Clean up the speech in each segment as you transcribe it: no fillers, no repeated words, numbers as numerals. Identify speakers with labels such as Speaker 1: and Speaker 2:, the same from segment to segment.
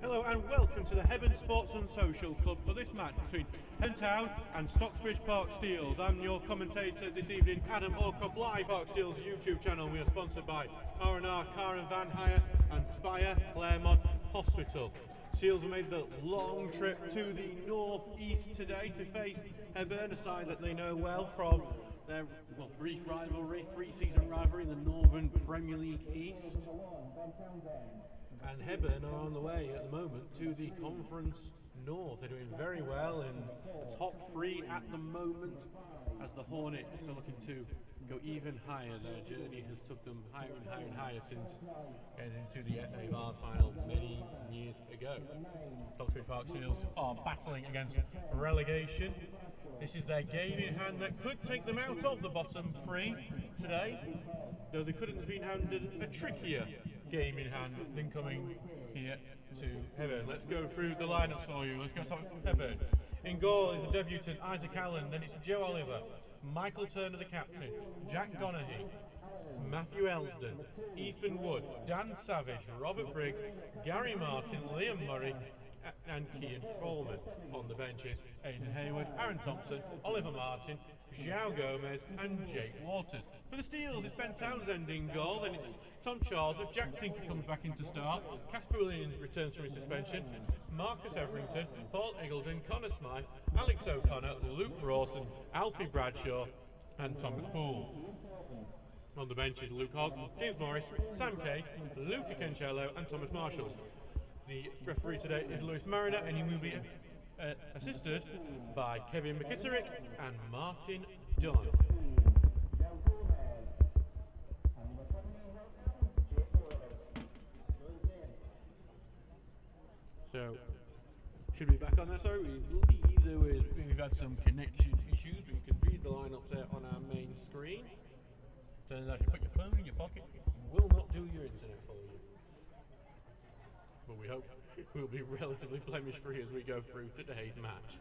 Speaker 1: Hello and welcome to the Hebburn Sports and Social Club for this match between Hebburn Town and Stocksbridge Park Steels. I'm your commentator this evening, Adam Allcroft, live Park Steels YouTube channel. We are sponsored by R&R Car and Van Hire and Spire Claremont Hospital. Steels have made the long trip to the north-east today to face Hebburn, a side that they know well from their brief rivalry, three-season rivalry in the Northern Premier League East. And Hebburn are on the way at the moment to the Conference North. They're doing very well in the top three at the moment, as the Hornets are looking to go even higher. Their journey has took them higher and higher and higher since getting into the FA Vars final many years ago. Stocksbridge Park Steels are battling against relegation. This is their game in hand that could take them out of the bottom three today, though they couldn't have been handed a trickier game in hand than coming here to Hebburn. Let's go through the lineups for you. Let's go start with Hebburn. In goal is the debutant Isaac Allen, then it's Joe Oliver, Michael Turner the captain, Jack Donaghy, Matthew Elsden, Ethan Wood, Dan Savage, Robert Briggs, Gary Martin, Liam Murray and Kean Foreman. On the benches, Aidan Hayward, Aaron Thompson, Oliver Martin, João Gomez and Jake Waters. For the Steels, it's Ben Townsend in goal, then it's Tom Charles, if Jack Tinker comes back into start, Casper Williams returns from his suspension, Marcus Everington, Paul Eggleton, Connor Smythe, Alex O'Connor, Luke Rawson, Alfie Bradshaw and Thomas Poole. On the benches, Luke Hogg, James Morris, Sam Kay, Luca Cancello and Thomas Marshall. The referee today is Lewis Mariner, and he will be assisted by Kevin McKitterick and Martin Dunn. So, should be back on there. Sorry, we believe we've had some connection issues. We can read the lineups there on our main screen. Turns out if you put your phone in your pocket, it will not do your internet for you. But we hope we'll be relatively blemish-free as we go through today's match.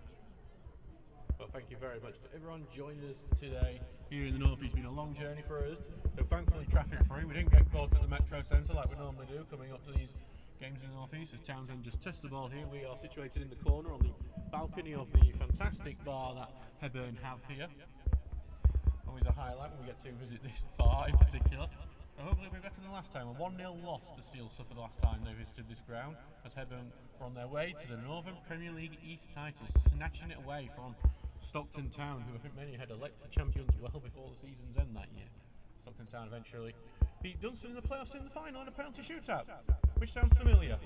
Speaker 1: Well, thank you very much to everyone joining us today here in the North. It's been a long journey for us, so thankfully traffic-free. We didn't get caught at the Metro Centre like we normally do coming up to these games in the North East. As Townsend just tests the ball here, we are situated in the corner on the balcony of the fantastic bar that Hebburn have here. Always a highlight when we get to visit this bar in particular. Hopefully we'll be better than last time. A 1-0 loss the Steels suffered last time they visited this ground, as Hebburn were on their way to the Northern Premier League East title, snatching it away from Stockton Town, who I think many had elected champions well before the season's end that year. Stockton Town eventually beat Dunstan in the playoffs in the final in a penalty shootout, which sounds familiar.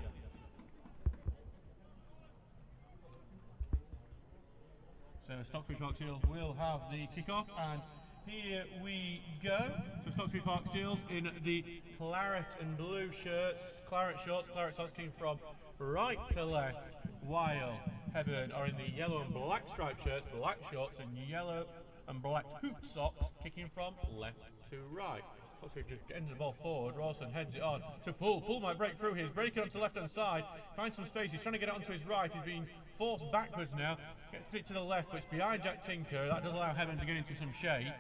Speaker 1: So Stocksbridge Park Steels will have the kick-off, and here we go. So Stocksbridge Park Steels in the claret and blue shirts, claret shorts came from right to left, while Hebburn are in the yellow and black striped shirts, black shorts and yellow and black hoop socks, kicking from left to right. Stocksbridge just ends the ball forward, Rawson heads it on to Poole. Poole might break through here, he's breaking onto the left hand side, finds some space, he's trying to get it onto his right, he's being forced backwards now, gets it to the left, but it's behind Jack Tinker. That does allow Hebburn to get into some shade.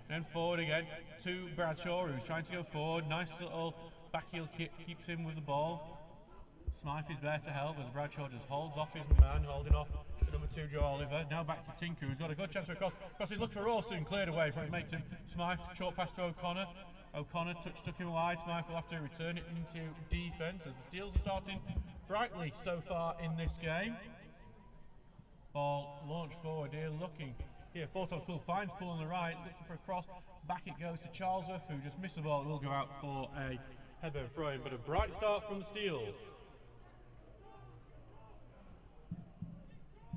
Speaker 1: Then forward again to Bradshaw, who's trying to go forward. Nice little back heel kick, keeps him with the ball. Smythe is there to help as Bradshaw just holds off his man, holding off number 2, Joe Oliver. Now back to Tinker, who's got a good chance for a cross. Crossing, look for Rawson, cleared away from it, makes him Smythe, short pass to O'Connor. O'Connor took him wide. Smythe will have to return it into defence as the Steels are starting brightly so far in this game. Ball launched forward here, looking. Here, Fortos Poole finds Poole on the right, looking for a cross. Back it goes to Charlesworth, who just missed the ball. It will go out for a Hebburn throw-in, but a bright start from the Steels.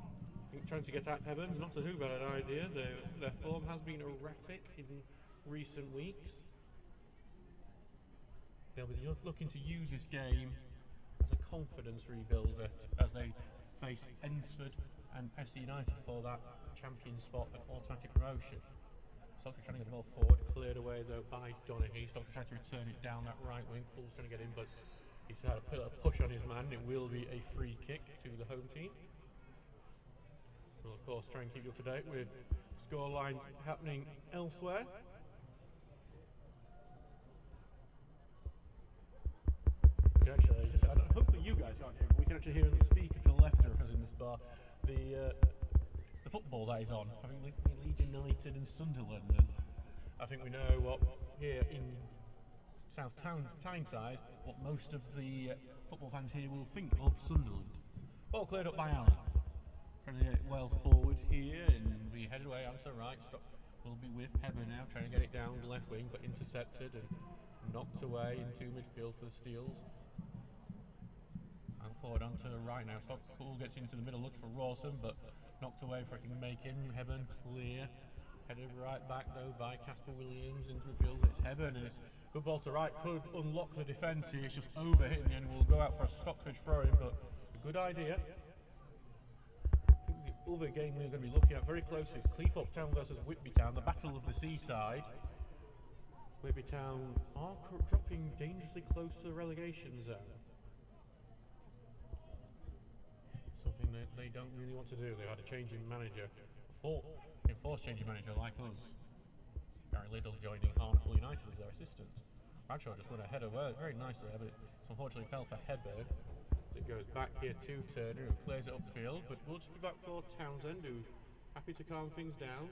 Speaker 1: I think trying to get at Hebburn is not a too bad an idea. Their form has been erratic in recent weeks. They'll be looking to use this game as a confidence rebuilder as they face Ensford and FC United for that champion spot and automatic promotion. Stocksbridge trying to get the ball forward, cleared away though by Donaghy. Stocksbridge trying to return it down that right wing. Poole's trying to get in, but he's had to put a push on his man. It will be a free kick to the home team. We'll of course try and keep you up to date with score lines happening elsewhere. Actually, hopefully you guys aren't here, but we can actually hear in the speaker to the left of us in this bar the football that is on. I think Leeds United and Sunderland, and I think we know what here in South Tyneside what most of the football fans here will think of Sunderland. Ball cleared up by Allen. Trying to get it well forward here, and we headed away onto the right. Will be with Hebburn now, trying to get it down the left wing, but intercepted and knocked away into midfield for the Steels. And forward onto the right now. Ball gets into the middle, looking for Rawson, but knocked away before he can make him. Hebburn clear. Headed right back though by Casper Williams into midfield. It's Hebburn, and it's good ball to right. Could unlock the defence here. It's just over hitting the end. We'll go out for a Stocksbridge throw-in, but a good idea. The other game we're going to be looking at very closely is Cleethorpes Town versus Whitby Town, the battle of the seaside. Whitby Town are dropping dangerously close to the relegation zone. Something that they don't really want to do. They had a change in manager, enforced change in manager like us. Gary Liddell joining Hartlepool United as their assistant. Bradshaw just went ahead of very nicely, but it unfortunately fell for Hebburn. It goes back here to Turner, who clears it upfield, but we'll just be back for Townsend, who's happy to calm things down.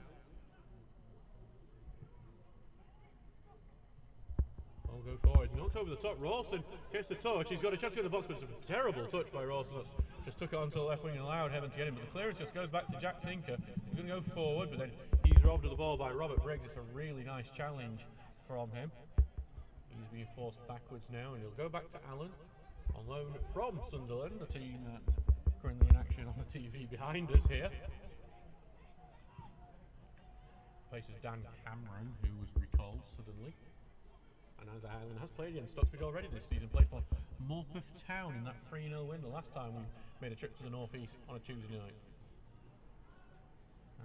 Speaker 1: I'll go forward, knocked over the top. Rawson gets the touch. He's got a chance to get the box, but it's a terrible touch by Rawson. That's just took it onto the left wing and allowed Hebburn to get him. But the clearance just goes back to Jack Tinker. He's going to go forward, but then he's robbed of the ball by Robert Briggs. It's a really nice challenge from him. He's being forced backwards now, and he'll go back to Allen. On loan from Sunderland, the team that's currently in action on the TV behind us here. Places Dan Cameron, who was recalled suddenly. And as Allen has played against Stocksbridge already this season, played for Morpeth Town in that 3-0 win the last time we made a trip to the northeast on a Tuesday night.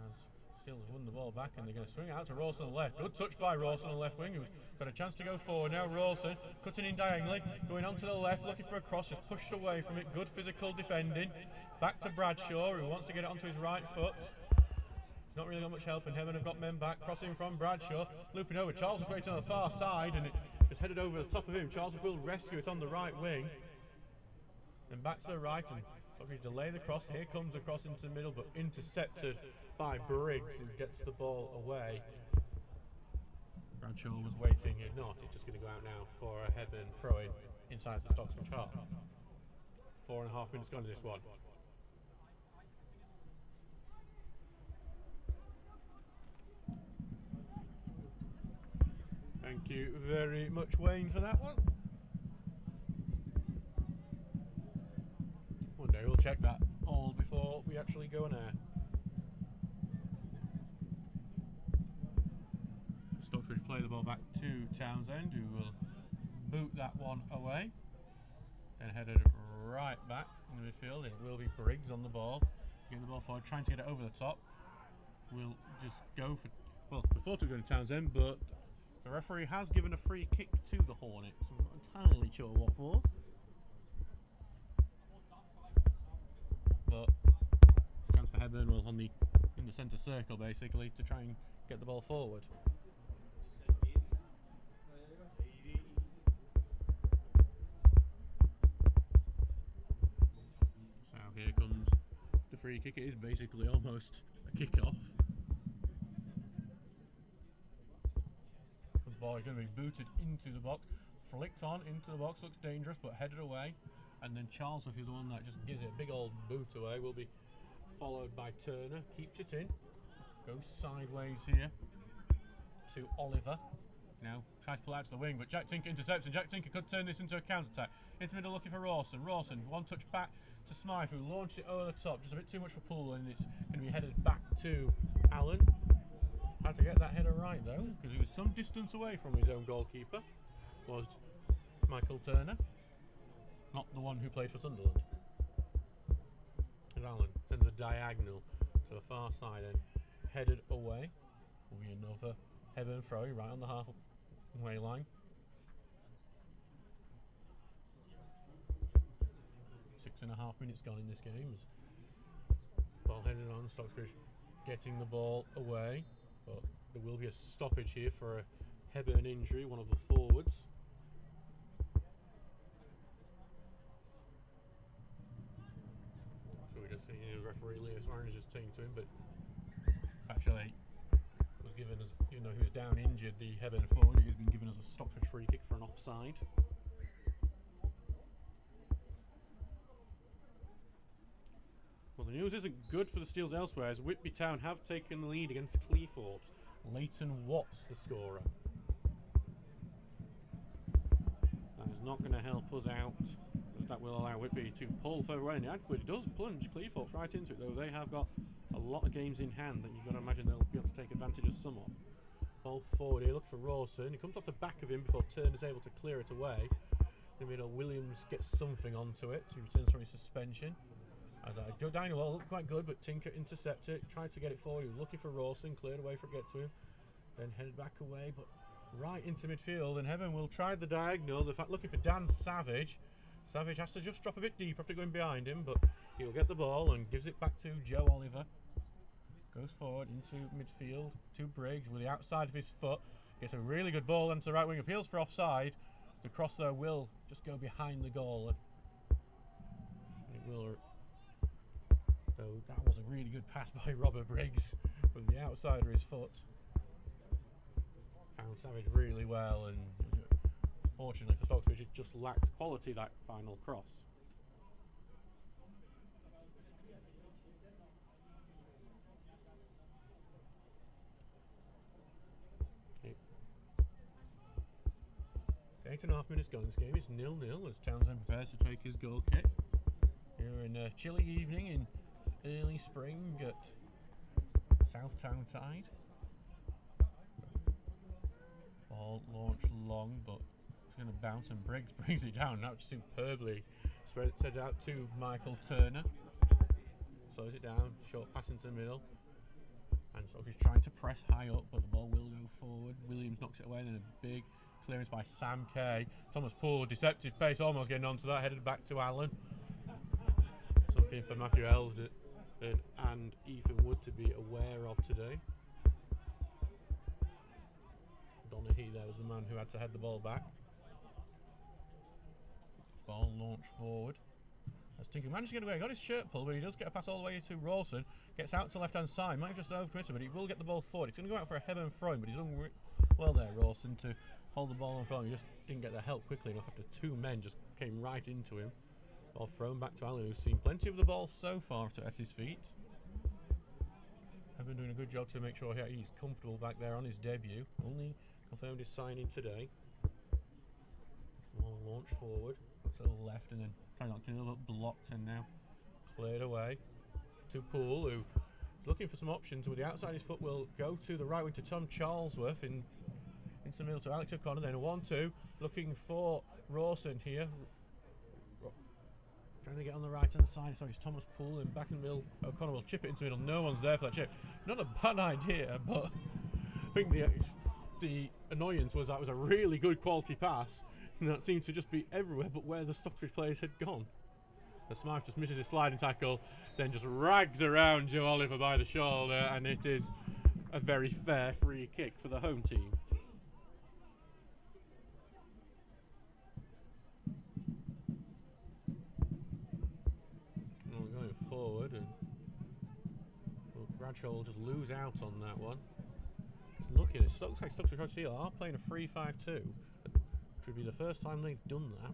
Speaker 1: As Steelers won the ball back, and they're going to swing it out to Rawson on the left. Good touch by Rawson on the left wing, who's got a chance to go forward. Now Rawson cutting in diagonally, going on to the left, looking for a cross, just pushed away from it. Good physical defending. Back to Bradshaw, who wants to get it onto his right foot. Not really got much help, and Hebburn have got men back. Crossing from Bradshaw, looping over. Charles is waiting on the far side, and it just headed over the top of him. Charles will rescue it on the right wing. Then back to the right, and Stocksbridge delay the cross. Here comes the cross into the middle, but intercepted by Briggs, who gets the ball away. Bradshaw was waiting, if not, it's just going to go out now for a Hebburn throw-in inside the Stocksbridge half. 4.5 minutes gone to this one. Thank you very much, Wayne, for that one. One day we'll check that all before we actually go on air. Stocksbridge play the ball back to Townsend, who will boot that one away. Then headed right back in the midfield. It will be Briggs on the ball. Getting the ball forward, trying to get it over the top. We'll just go for, well, before to go to Townsend, but the referee has given a free kick to the Hornets. I'm not entirely sure what for. But chance for Hebburn, well, in the centre circle basically, to try and get the ball forward. So here comes the free kick. It is basically almost a kick-off. Ball is going to be booted into the box, flicked on into the box, looks dangerous but headed away, and then Charles, if he's the one that just gives it a big old boot away, will be followed by Turner, keeps it in, goes sideways here to Oliver, now tries to pull out to the wing, but Jack Tinker intercepts, and Jack Tinker could turn this into a counter-attack. Into the middle looking for Rawson. Rawson, one touch back to Smythe, who launched it over the top, just a bit too much for Poole, and it's going to be headed back to Allen. Had to get that header right though, because he was some distance away from his own goalkeeper, was Michael Turner, not the one who played for Sunderland. And Allen sends a diagonal to the far side and headed away. Will be another Hebburn throw right on the halfway line. 6.5 minutes gone in this game. Ball headed on, Stocksbridge getting the ball away. But there will be a stoppage here for a Hebburn injury, one of the forwards. referee Lewis Warren just taken to him, but actually was given as, he was down injured, the Hebburn forward, who's been given as a Stocksbridge free kick for an offside. Well, the news isn't good for the Steels elsewhere, as Whitby Town have taken the lead against Cleethorpes. Leighton Watts, the scorer. That is not going to help us out, as that will allow Whitby to pull further away. And it does plunge Cleethorpes right into it, though. They have got a lot of games in hand that you've got to imagine they'll be able to take advantage of some of. Ball forward here, look for Rawson. He comes off the back of him before Turner's able to clear it away. In the middle, Williams gets something onto it to return from his suspension. As Joe Dynewall looked quite good, but Tinker intercepted it, tried to get it forward. He was looking for Rawson, cleared away for it to get to him, then headed back away, but right into midfield. And Hebburn will try the diagonal. The fact looking for Dan Savage. Savage has to just drop a bit deeper after going behind him, but he'll get the ball and gives it back to Joe Oliver. Goes forward into midfield to Briggs with the outside of his foot. Gets a really good ball into the right wing. Appeals for offside. The cross there will just go behind the goal. It will. So that was a really good pass by Robert Briggs with the outside of his foot. Found Savage really well, and fortunately for Stocksbridge, it just lacked quality, that final cross. Okay. 8.5 minutes gone in this game. It's 0-0 as Townsend prepares to take his goal kick. Here in a chilly evening in early spring at South Townside. Ball launched long, but it's going to bounce, and Briggs brings it down. Now superbly spread out to Michael Turner. Slows it down, short pass into the middle. And so he's trying to press high up, but the ball will go forward. Williams knocks it away, and then a big clearance by Sam Kay. Thomas Poole, deceptive pace, almost getting onto that, headed back to Allen. Something for Matthew Elsdon and Ethan Wood to be aware of today. Donaghy there was the man who had to head the ball back. Ball launched forward. As Tinker managed to get away, got his shirt pulled, but he does get a pass all the way to Rawson. Gets out to left hand side, might have just overcommitted, but he will get the ball forward. He's going to go out for a Hebburn throw, but he's done well there, Rawson, to hold the ball on front. He just didn't get the help quickly enough after two men just came right into him. Ball thrown back to Allen, who's seen plenty of the ball so far at his feet. Have been doing a good job to make sure he's comfortable back there on his debut. Only confirmed his signing today. Ball launched forward to the left, and then trying not to look blocked, and now cleared away to Poole, who is looking for some options. With the outside of his foot, will go to the right wing to Tom Charlesworth into the middle to Alex O'Connor. Then a 1-2, looking for Rawson here. Trying to get on the right hand side. Sorry, it's Thomas Poole, and back in the middle. O'Connor will chip it into the middle. No one's there for that chip. Not a bad idea, but I think the annoyance was that was a really good quality pass, and that seemed to just be everywhere but where the Stocksbridge players had gone. The Smythe just misses his sliding tackle, then just rags around Joe Oliver by the shoulder, and it is a very fair free kick for the home team. Going forward, and Bradshaw will just lose out on that one. Just looking at Stocksbridge are playing a 3-5-2, which would be the first time they've done that.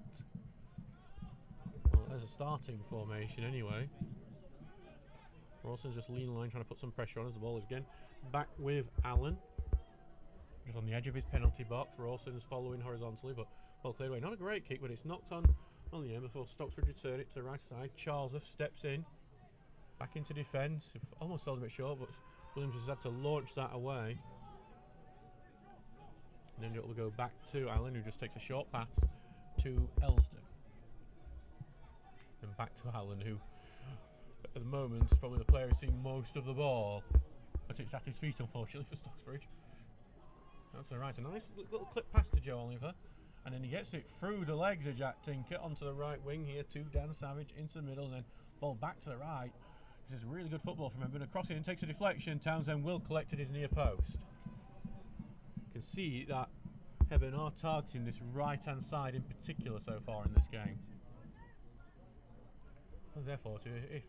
Speaker 1: Well, as a starting formation anyway. Rawson's just lean line trying to put some pressure on as the ball is again back with Allen. Just on the edge of his penalty box. Rawson's following horizontally, but ball cleared away. Not a great kick, but it's knocked on the end before Stocksbridge return it to the right side. Charlesworth steps in, back into defence. Almost sold a bit short, but Williams has had to launch that away. And then it will go back to Allen, who just takes a short pass to Elsdon. And back to Allen, who at the moment is probably the player who's seen most of the ball. But it's at his feet, unfortunately, for Stocksbridge. That's all right. A nice little clip pass to Joe Oliver. And then he gets it through the legs of Jack Tinker onto the right wing here to Dan Savage into the middle, and then ball back to the right. This is really good football from him, but across it and takes a deflection. Townsend will collect at his near post. You can see that Hebburn are targeting this right hand side in particular so far in this game. And therefore, if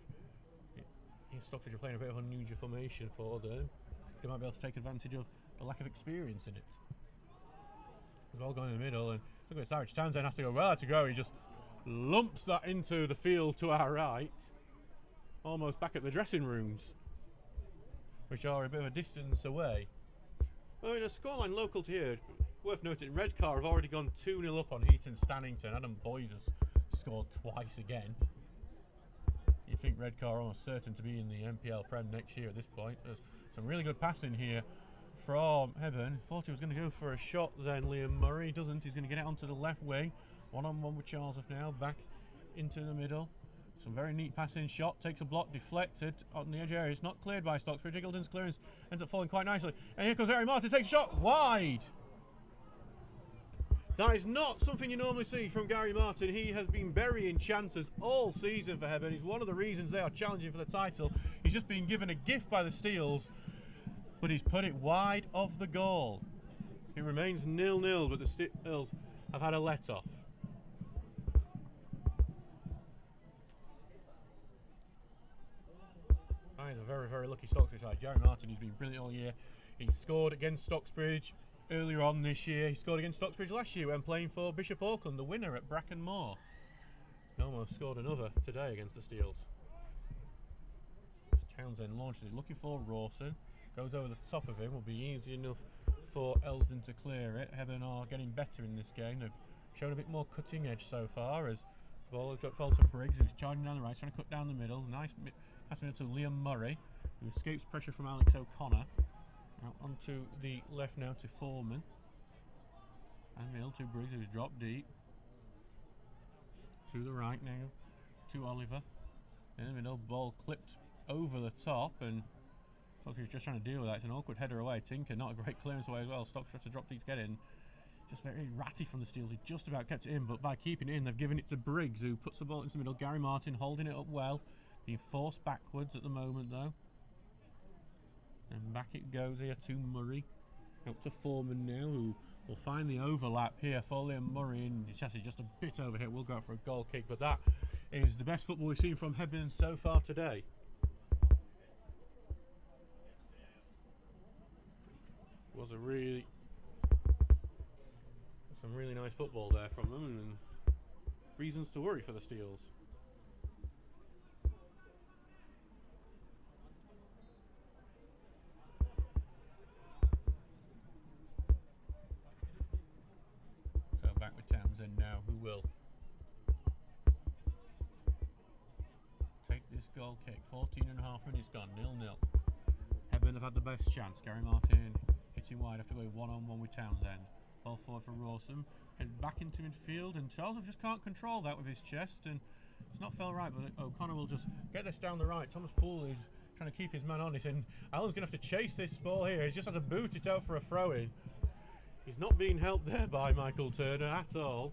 Speaker 1: Stockbridge are playing a bit of unusual formation for them. They might be able to take advantage of the lack of experience in it. As well going in the middle, and look at Savage. Townsend has to go well to go. He just lumps that into the field to our right, almost back at the dressing rooms, which are a bit of a distance away. Well, in a scoreline local to here, worth noting, Redcar have already gone 2-0 up on Heaton Stannington. Adam Boyd has scored twice again. You think Redcar are almost certain to be in the NPL Prem next year at this point. There's some really good passing here from Hebburn. Thought he was going to go for a shot then. Liam Murray doesn't. He's going to get it onto the left wing. One-on-one with Charles now. Back into the middle. Some very neat passing shot. Takes a block, deflected on the edge area. It's not cleared by Stocksbridge. Eagleton's clearance ends up falling quite nicely. And here comes Gary Martin. Takes a shot wide. That is not something you normally see from Gary Martin. He has been burying chances all season for Hebburn. He's one of the reasons they are challenging for the title. He's just been given a gift by the Steels, but he's put it wide of the goal. It remains 0-0, but the Steels have had a let-off. That is a very, very lucky Stocksbridge side. Gary Martin, he's been brilliant all year. He scored against Stocksbridge earlier on this year. He scored against Stocksbridge last year when playing for Bishop Auckland, the winner at Bracken Moor. He almost scored another today against the Steels. Townsend launches it, looking for Rawson. Goes over the top of him. Will be easy enough for Elsdon to clear it. Hebburn are getting better in this game. They've shown a bit more cutting edge so far, as the ball has got fall to Briggs, who's charging down the right, trying to cut down the middle. Nice pass to Liam Murray, who escapes pressure from Alex O'Connor. Out onto the left now to Foreman. And middle to Briggs, who's dropped deep. To the right now to Oliver. In the middle, ball clipped over the top, and Stocksbridge just trying to deal with that. It's an awkward header away. Tinker, not a great clearance away as well. Stocksbridge to drop deep to get in. Just very ratty from the Steels. He just about kept it in, but by keeping it in, they've given it to Briggs, who puts the ball into the middle. Gary Martin holding it up well. Being forced backwards at the moment, though. And back it goes here to Murray. Up to Foreman now, who will find the overlap here for Liam Murray. And Chelsea just a bit over here. We'll go for a goal kick, but that is the best football we've seen from Hebburn so far today. Was some really nice football there from them, and reasons to worry for the Steels. So back with Townsend now, who will take this goal kick. 14.5 minutes gone, 0-0. Hebburn have had the best chance. Gary Martin hitting wide after going one-on-one with Townsend. Ball forward for Rawson, and back into midfield, and Charles just can't control that with his chest, and it's not felt right, but O'Connor will just get this down the right. Thomas Poole is trying to keep his man on it, and Alan's going to have to chase this ball here. He's just had to boot it out for a throw-in. He's not being helped there by Michael Turner at all.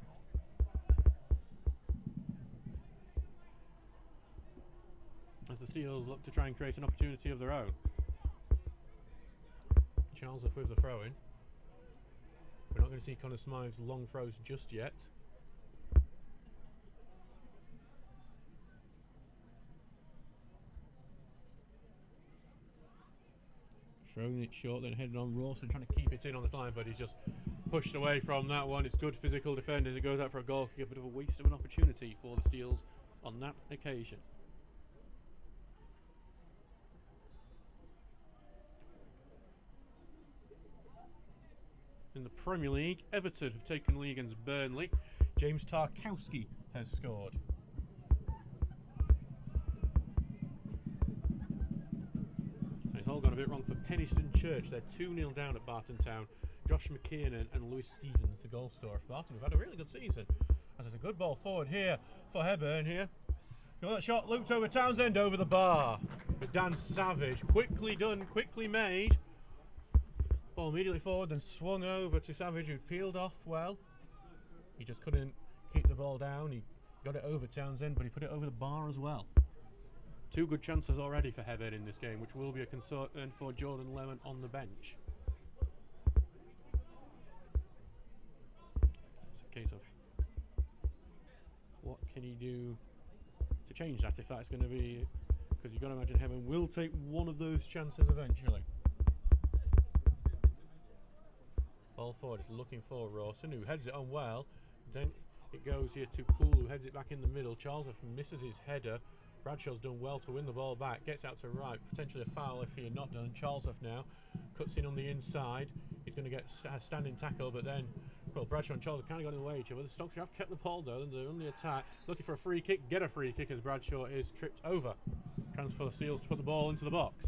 Speaker 1: As the Steels look to try and create an opportunity of their own. Charles with the throw-in. We're not going to see Connor Smythe's long throws just yet. Throwing it short, then heading on Rawson, trying to keep it in on the line, but he's just pushed away from that one. It's good physical defending. It goes out for a goal kick, a bit of a waste of an opportunity for the Steels on that occasion. In the Premier League, Everton have taken the lead against Burnley. James Tarkowski has scored. And it's all gone a bit wrong for Penistone Church. They're 2-0 down at Barton Town. Josh McKiernan and Lewis Stevens, the goal scorer for Barton, who've had a really good season. As there's a good ball forward here for Hebburn here. Got that shot looped over Townsend over the bar. With Dan Savage. Quickly done, quickly made. Ball immediately forward, then swung over to Savage, who peeled off well. He just couldn't keep the ball down. He got it over Townsend, but he put it over the bar as well. Two good chances already for Hebburn in this game, which will be a concern for Jordan Lemon on the bench. It's a case of what can he do to change that, if that's going to be because you've got to imagine Hebburn will take one of those chances eventually. Ball forward, it's looking for Rawson, who heads it on well. Then it goes here to Poole, who heads it back in the middle. Charles misses his header. Bradshaw's done well to win the ball back. Gets out to right, potentially a foul if he had not done. Charles now cuts in on the inside. He's going to get a standing tackle, but then, well, Bradshaw and Charles have kind of got in the way of each other. The Stocksbridge have kept the ball though, and they're on the attack. Looking for a free kick, get a free kick as Bradshaw is tripped over. Transfer Seals to put the ball into the box.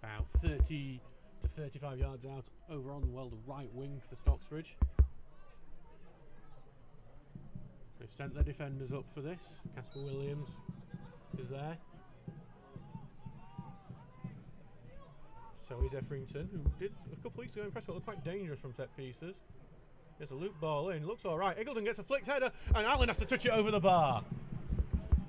Speaker 1: About 30 to 35 yards out over on the right wing for Stocksbridge. They've sent their defenders up for this. Casper Williams is there. So is Effrington, who did a couple of weeks ago in Prescott look quite dangerous from set pieces. There's a loop ball in, looks alright. Eagleton gets a flicked header, and Allen has to touch it over the bar.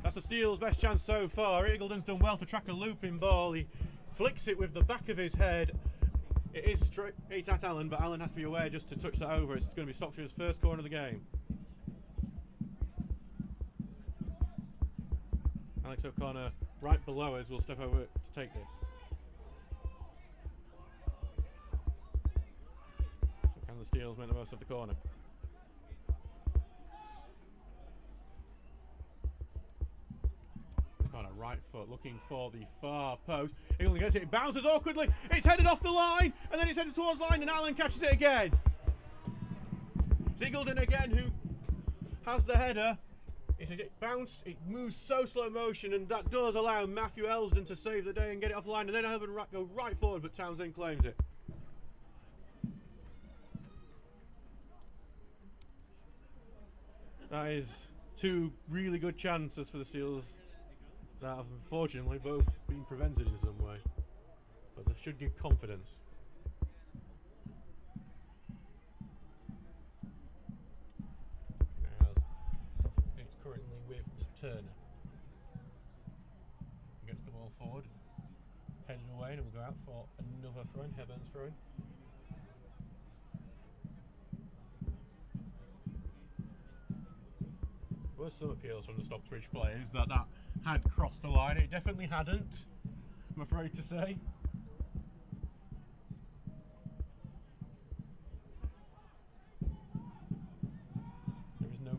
Speaker 1: That's the Steel's best chance so far. Eagleton's done well to track a looping ball. He flicks it with the back of his head. It is straight at Allen, but Allen has to be aware just to touch that over. It's going to be Stocksbridge's first corner of the game. Alex O'Connor, right below us, will step over to take this. So can the Steels make the most of the corner? O'Connor, right foot, looking for the far post. Eagleton gets it, it bounces awkwardly, it's headed off the line, and then it's headed towards line, and Allen catches it again. It's Eagleton again who has the header. It bounce, it moves so slow motion, and that does allow Matthew Elsden to save the day and get it off the line, and then Hebburn go right forward, but Townsend claims it. That is two really good chances for the Steelers that have unfortunately both been prevented in some way, but they should give confidence. Turner gets the ball forward, headed away, and we'll go out for another throw in. Heburn's throw in. There were some appeals from the Stocksbridge players that had crossed the line. It definitely hadn't, I'm afraid to say.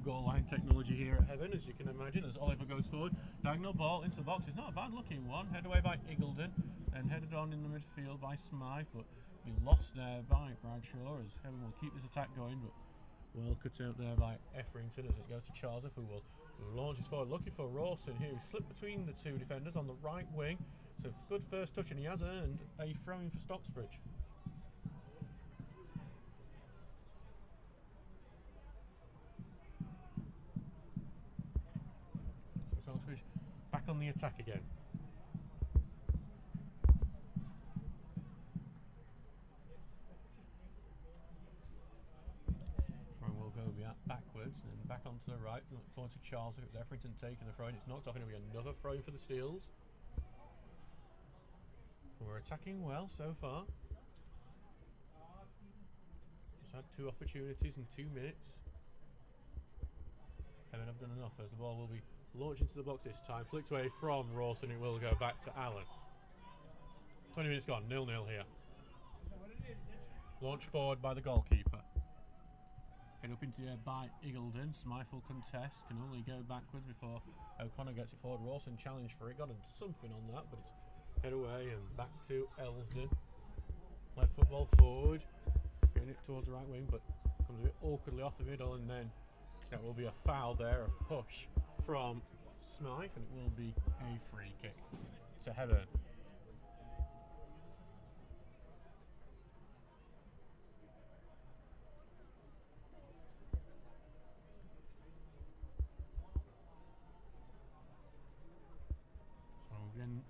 Speaker 1: Goal line technology here at Hebburn, as you can imagine, as Oliver goes forward. Diagonal ball into the box. It's not a bad looking one. Head away by Eagleton and headed on in the midfield by Smythe, but be lost there by Bradshaw as Hebburn will keep this attack going, but well cut out there by Effrington as it goes to Charles, who will launch his forward, looking for Rawson, who slipped between the two defenders on the right wing. So good first touch, and he has earned a throw-in for Stocksbridge. Back on the attack again. Throw will go backwards and then back onto the right. Look forward to Charles. It was Effrington taking the throw in. It's knocked off, and it'll be another throw for the Steels. We're attacking well so far. Just had two opportunities in 2 minutes. Haven't have done enough as the ball will be launched into the box this time. Flicked away from Rawson. It will go back to Allen. 20 minutes gone. 0-0 here. Launched forward by the goalkeeper. Head up into the air by Eagleton. Smythe will contest. Can only go backwards before O'Connor gets it forward. Rawson challenged for it. Got something on that, but it's head away and back to Elsden. Left football forward. Getting it towards the right wing, but comes a bit awkwardly off the middle, and then that will be a foul there. A push from Smythe, and it will be a free kick to Hebburn. So again,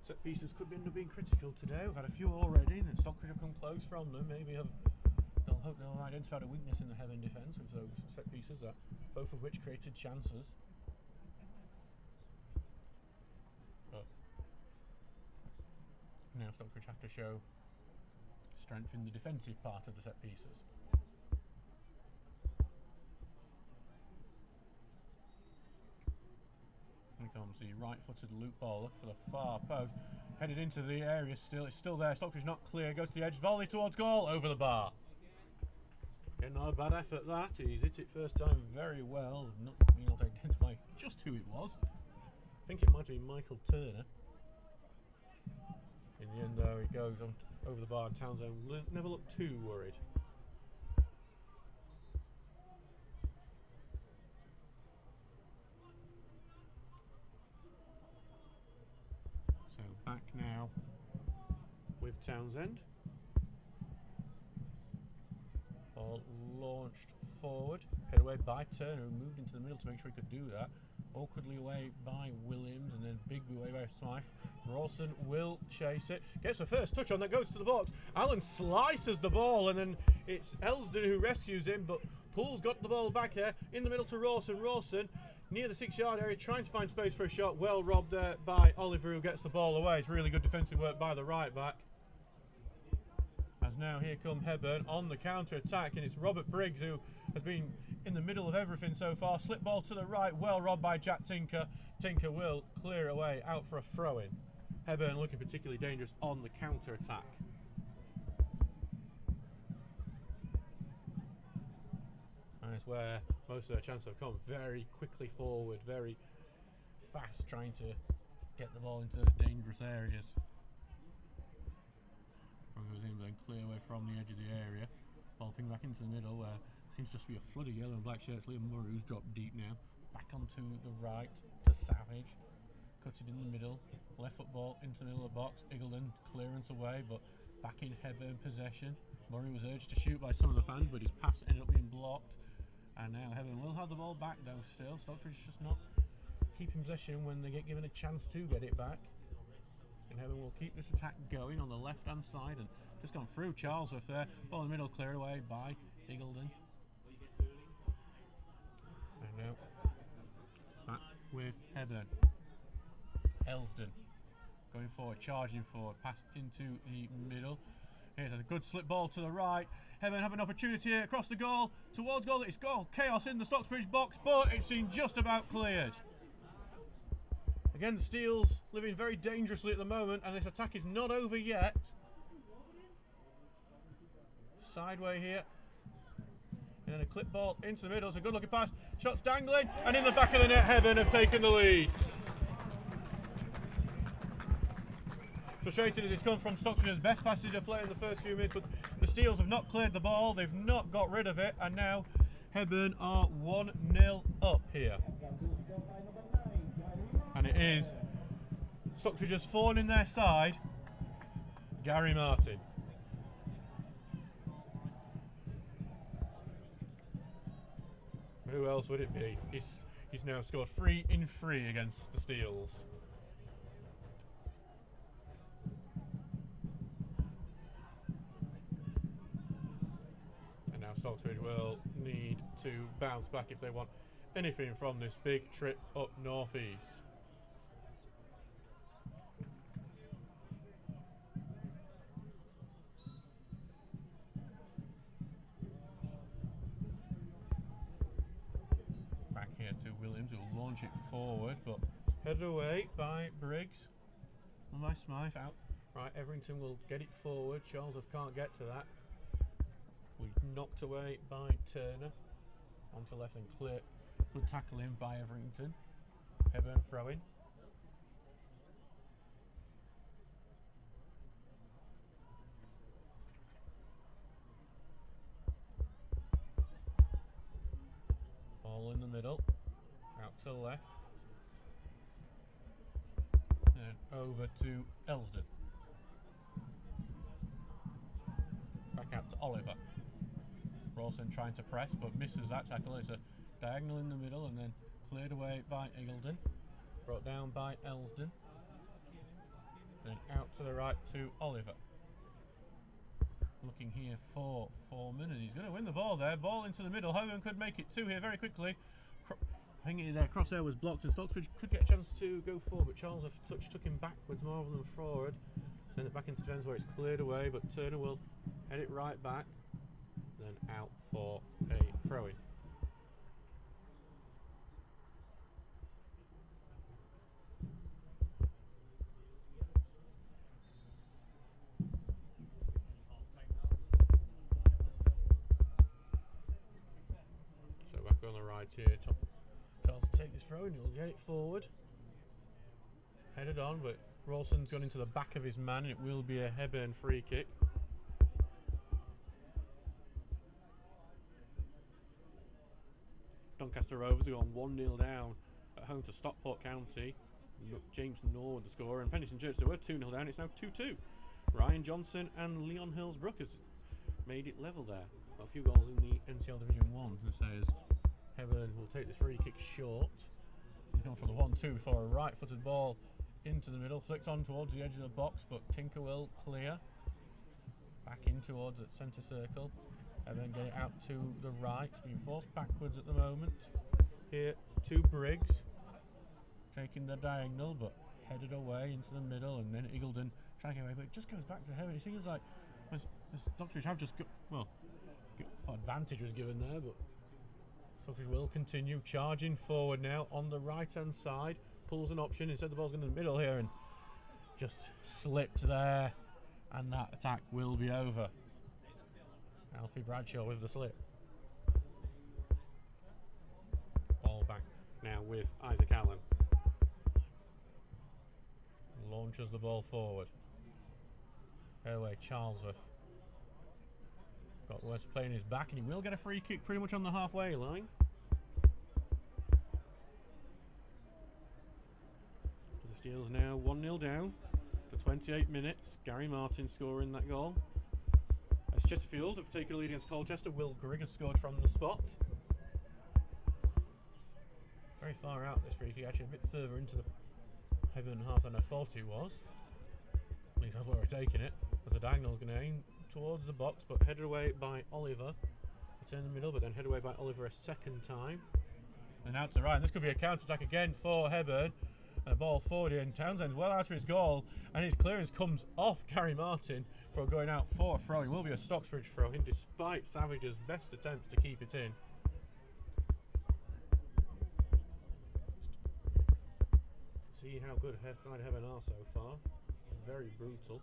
Speaker 1: set pieces could end up being critical today. We've had a few already, and Stockbridge have come close from them. Maybe they'll hope they'll identify a weakness in the Hebburn defence with those set pieces, that both of which created chances. Now Stockbridge have to show strength in the defensive part of the set pieces. comes the right-footed loop ball, looking for the far post. Headed into the area still. It's still there. Stocksbridge not clear. Goes to the edge. Volley towards goal. Over the bar. Again, not a bad effort that. He's hit it first time very well. Not being able to identify just who it was. I think it might have been Michael Turner. In the end, though, he goes on over the bar. Townsend never looked too worried. So back now with Townsend. Ball launched forward, head away by Turner, who moved into the middle to make sure he could do that. Awkwardly away by Williams, and then Bigby away by Smythe. Rawson will chase it. Gets the first touch on that, goes to the box. Allen slices the ball, and then it's Elsden who rescues him, but Poole's got the ball back here. In the middle to Rawson. Rawson near the 6-yard area, trying to find space for a shot. Well robbed there by Oliver, who gets the ball away. It's really good defensive work by the right back. As now here come Hebburn on the counter-attack, and it's Robert Briggs who has been in the middle of everything so far. Slip ball to the right, well robbed by Jack Tinker. Tinker will clear away, out for a throw-in. Hebburn looking particularly dangerous on the counter-attack. And it's where most of their chances have come. Very quickly forward, very fast, trying to get the ball into those dangerous areas. Goes in, but then clear away from the edge of the area. Ball ping back into the middle, where seems just to be a flood of yellow and black shirts. Liam Murray, who's dropped deep now. Back onto the right to Savage. Cut it in the middle. Left foot ball into the middle of the box. Iggulden clearance away, but back in Hebburn possession. Murray was urged to shoot by some of the fans, but his pass ended up being blocked. And now Hebburn will have the ball back though still. Stocksbridge just not keeping possession when they get given a chance to get it back. And Hebburn will keep this attack going on the left-hand side, and just gone through Charlesworth there. Ball in the middle, cleared away by Iggulden. And now back with Hebburn. Elsden going forward, charging forward, pass into the middle. Here's a good slip ball to the right. Hebburn have an opportunity here across the goal, towards goal. It's goal. Chaos in the Stocksbridge box, but it's been just about cleared. Again, the Steels living very dangerously at the moment, and this attack is not over yet. Sideway here. And then a clip ball into the middle. It's a good looking pass. Shots dangling, and in the back of the net, Hebburn have taken the lead. Frustrating as it's come from Stocksbridge's best passenger play in the first few minutes, but the Steels have not cleared the ball. They've not got rid of it, and now Hebburn are 1-0 up here. And it is Stocksbridge's thorn in their side, Gary Martin. Who else would it be? He's now scored 3 in 3 against the Steels. And now Stocksbridge will need to bounce back if they want anything from this big trip up northeast. To Williams, who will launch it forward, but headed away by Briggs and by Smythe. Out right, Everington will get it forward. Charlesworth can't get to that. We knocked away by Turner onto left and clear. Good tackle in by Everington. Hebburn throwing. Ball in the middle. Out to the left, and over to Elsden. Back out to Oliver. Rawson trying to press, but misses that tackle. It's a diagonal in the middle, and then cleared away by Iggulden. Brought down by Elsden. Then out to the right to Oliver. Looking here for Foreman, and he's going to win the ball there. Ball into the middle. Hogan could make it 2 here very quickly. I think their crosshair was blocked, and Stocksbridge could get a chance to go forward, but Charles took him backwards more than forward. Send it back into defence where it's cleared away, but Turner will head it right back, then out for a throw-in. Walker on the right here. Charles to take this throw and he'll get it forward. Headed on, but Rawson's gone into the back of his man and it will be a Hebburn free kick. Doncaster Rovers have gone 1-0 down at home to Stockport County. James Norwood the scorer, and Pennington Church, they were 2-0 down, it's now 2-2. Ryan Johnson and Leon Hillsbrook has made it level there. Got a few goals in the NCL Division 1, who says Hebburn will take this free kick short. He's gone for the 1-2 before a right-footed ball into the middle, flicked on towards the edge of the box, but Tinker will clear. Back in towards at centre circle. Hebburn get it out to the right, being forced backwards at the moment. Here to Briggs, taking the diagonal, but headed away into the middle, and then Eagledon trying to get away, but it just goes back to Hebburn. It seems like Stocksbridge have just got, well, advantage was given there, but Stocksbridge will continue charging forward now on the right hand side. Pulls an option, instead the ball's going to the middle here and just slipped there, and that attack will be over. Alfie Bradshaw with the slip. Ball back now with Isaac Allen. Launches the ball forward. Away Charlesworth. Got West playing his back, and he will get a free kick pretty much on the halfway line. The Steelers now 1-0 down for 28 minutes. Gary Martin scoring that goal. As Chesterfield have taken a lead against Colchester, Will Grigg has scored from the spot. Very far out this free kick, actually a bit further into the Hebburn half than I thought he was. At least that's where we're taking it. As the diagonal is going to aim towards the box, but headed away by Oliver. Return in the middle, but then headed away by Oliver a second time. And out to the right, and this could be a counter-attack again for Hebburn. And a ball forward here, and Townsend's well out for his goal, and his clearance comes off Gary Martin for going out for a throw. It will be a Stocksbridge throw in, despite Savage's best attempts to keep it in. See how good side Hebburn are so far. Very brutal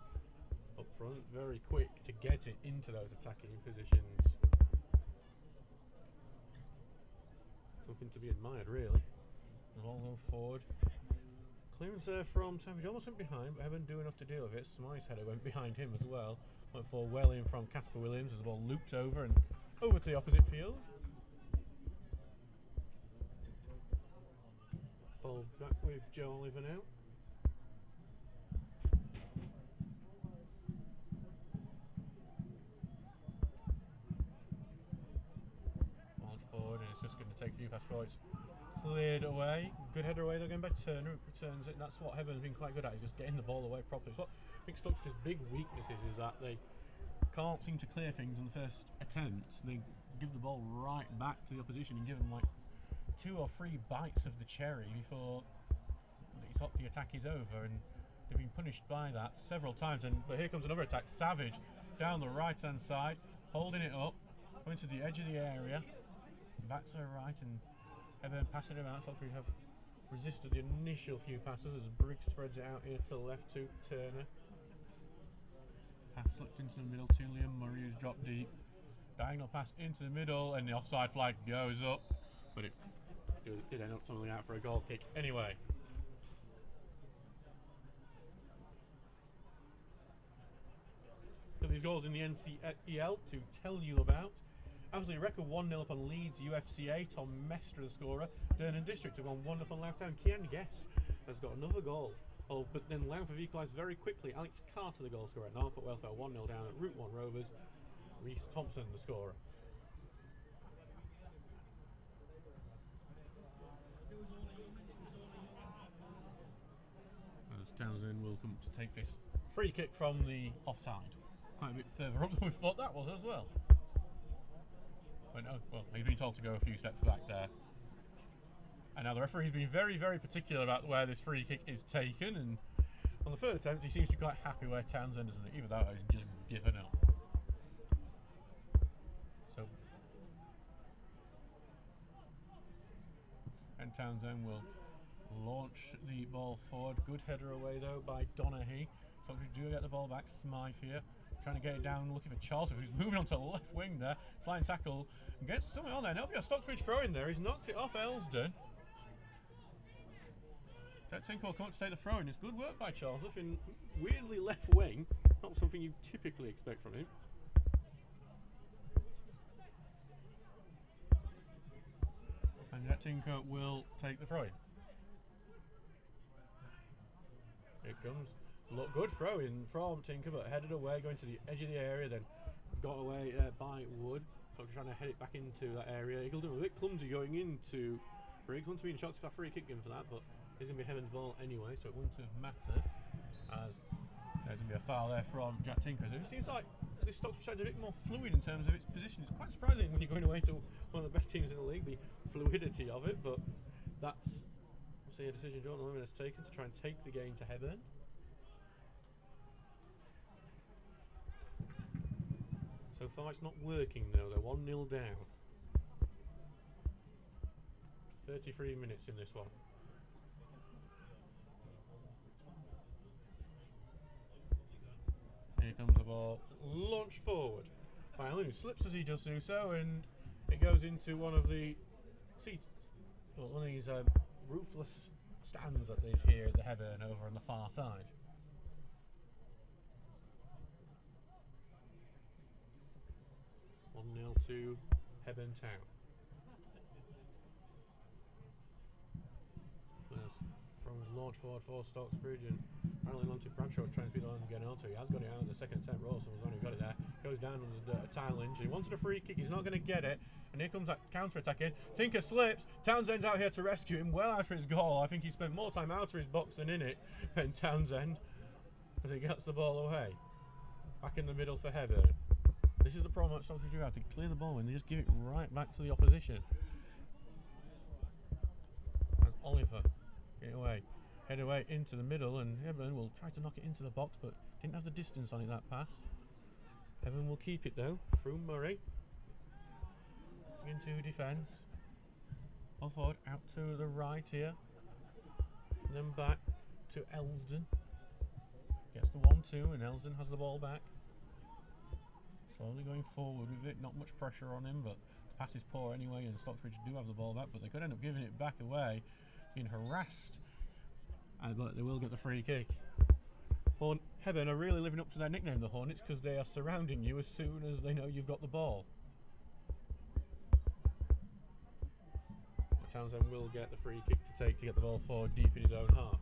Speaker 1: up front, very quick to get it into those attacking positions. Something to be admired, really. The ball going forward. Clearance there from Savage, almost went behind, but Hebburn do enough to deal with it. Smythe's header went behind him as well. Went for well in from Casper Williams as the ball looped over and over to the opposite field. Ball back with Joe Oliver now. Launch forward, and it's just going to take a few passes forward. Cleared away. Good header away, they're going by Turner, returns it. That's what Hebburn has been quite good at, is just getting the ball away properly. It's what I think Stocksbridge's big weakness is that they can't seem to clear things on the first attempt. They give the ball right back to the opposition and give them like 2 or 3 bites of the cherry before the attack is over, and they've been punished by that several times. But here comes another attack. Savage down the right hand side, holding it up, going to the edge of the area, back to the right, and Hebburn passing him out. Stocksbridge have resisted the initial few passes as Briggs spreads it out here to the left to Turner. Pass slipped into the middle to Liam Murray, who's dropped deep. Diagonal pass into the middle, and the offside flag goes up, but it did end up tumbling out for a goal kick anyway. So these goals in the NCL to tell you about. Absolutely record 1-0 up on Leeds UFCA. Tom Mestre the scorer. Durham District have gone 1 up on Loughtown. Kian Guest has got another goal. Oh, but then Louth have equalised very quickly. Alex Carter the goal scorer at Norfolk Welfare 1-0 down at Route 1 Rovers. Reece Thompson the scorer. As Townsend will come to take this free kick from the offside. Quite a bit further up than we thought that was as well. Well, he's been told to go a few steps back there. And now the referee's been very, very particular about where this free kick is taken, and on the third attempt he seems to be quite happy where Townsend is, and either that or he's just given up. So, and Townsend will launch the ball forward. Good header away though by Donaghy. So we do get the ball back. Smythe here. trying to get it down, looking for Charles, who's moving onto the left wing there. Sliding tackle and gets something on there. And it'll be a Stocksbridge throw in there. He's knocked it off Elsden. Jack Tinker will come up to take the throw in. It's good work by Charles in weirdly left wing. Not something you typically expect from him. And Jack Tinker will take the throw in. Here it comes. Look, good throw in from Tinker, but headed away, going to the edge of the area, then got away by Wood. So trying to head it back into that area. Eagledon a bit clumsy going into Briggs. Wouldn't have been shocked if a free kick given for that, but it's going to be Hebburn's ball anyway, so it wouldn't have mattered. As there's going to be a foul there from Jack Tinker. So it seems like this Stocksbridge side's a bit more fluid in terms of its position. It's quite surprising when you're going away to one of the best teams in the league, the fluidity of it, but that's obviously a decision Jordan Lemon has taken to try and take the game to Hebburn. So far it's not working though, they're 1-0 down. 33 minutes in this one. Here comes the ball, launched forward by Allen, who slips as he does do so, and it goes into one of the seats, well, one of these roofless stands that there's here at the Hebburn over on the far side. Nil to Hebburn Town. From launch forward for Stocksbridge, and apparently Monty Bradshaw was trying to speed on and get onto. He has got it out in the second attempt. Rawson was the one who got it there. Goes down under a tile inch. He wanted a free kick. He's not going to get it. And here comes that counter attack in. Tinker slips. Townsend's out here to rescue him. Well after his goal. I think he spent more time out of his box than in it. Ben Townsend, as he gets the ball away. Back in the middle for Hebburn. This is the problem that Stocksbridge do have to clear the ball and they just give it right back to the opposition. As Oliver get away, head away into the middle, and Hebburn will try to knock it into the box, but didn't have the distance on it that pass. Hebburn will keep it though through Murray into defence. Ball forward out to the right here, and then back to Elsden. Gets the 1-2, and Elsden has the ball back. Slowly going forward with it, not much pressure on him, but the pass is poor anyway, and Stocksbridge do have the ball back, but they could end up giving it back away, being harassed, but they will get the free kick. Hebburn are really living up to their nickname, the Hornets, because they are surrounding you as soon as they know you've got the ball. But Townsend will get the free kick to take to get the ball forward deep in his own half.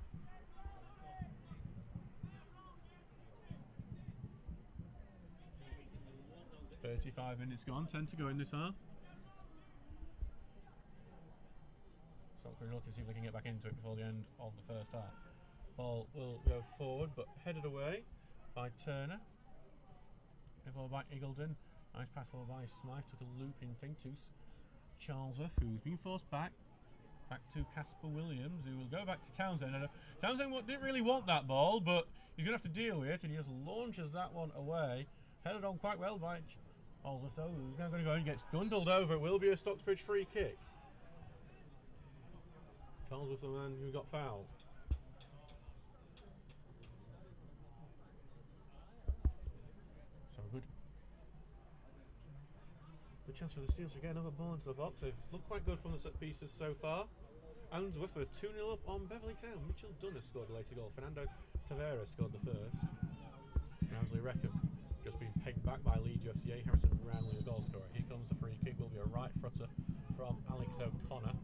Speaker 1: .35 minutes gone, 10 to go in this half. Stocksbridge looking to see if they can get back into it before the end of the first half. Ball will go forward, but headed away by Turner. Followed by Eagledon. Nice pass forward by Smythe, took a looping thing to Charlesworth, who's been forced back. Back to Casper Williams, who will go back to Townsend. And Townsend didn't really want that ball, but he's going to have to deal with it, and he just launches that one away. Headed on quite well by Charlesworth, though, who's now going to go and gets bundled over. It will be a Stocksbridge free kick. Charlesworth, the man who got fouled. So good chance for the Steelers to get another ball into the box. They've looked quite good from the set pieces so far. Allensworth are 2-0 up on Beverley Town. Mitchell Dunn scored the later goal. Fernando Tavera scored the first. Ramsley Reck have just been pegged back by Leeds UFCA. Harrison Ramley, the goal scorer. Here comes the free kick. Will be a right footer from Alex O'Connor.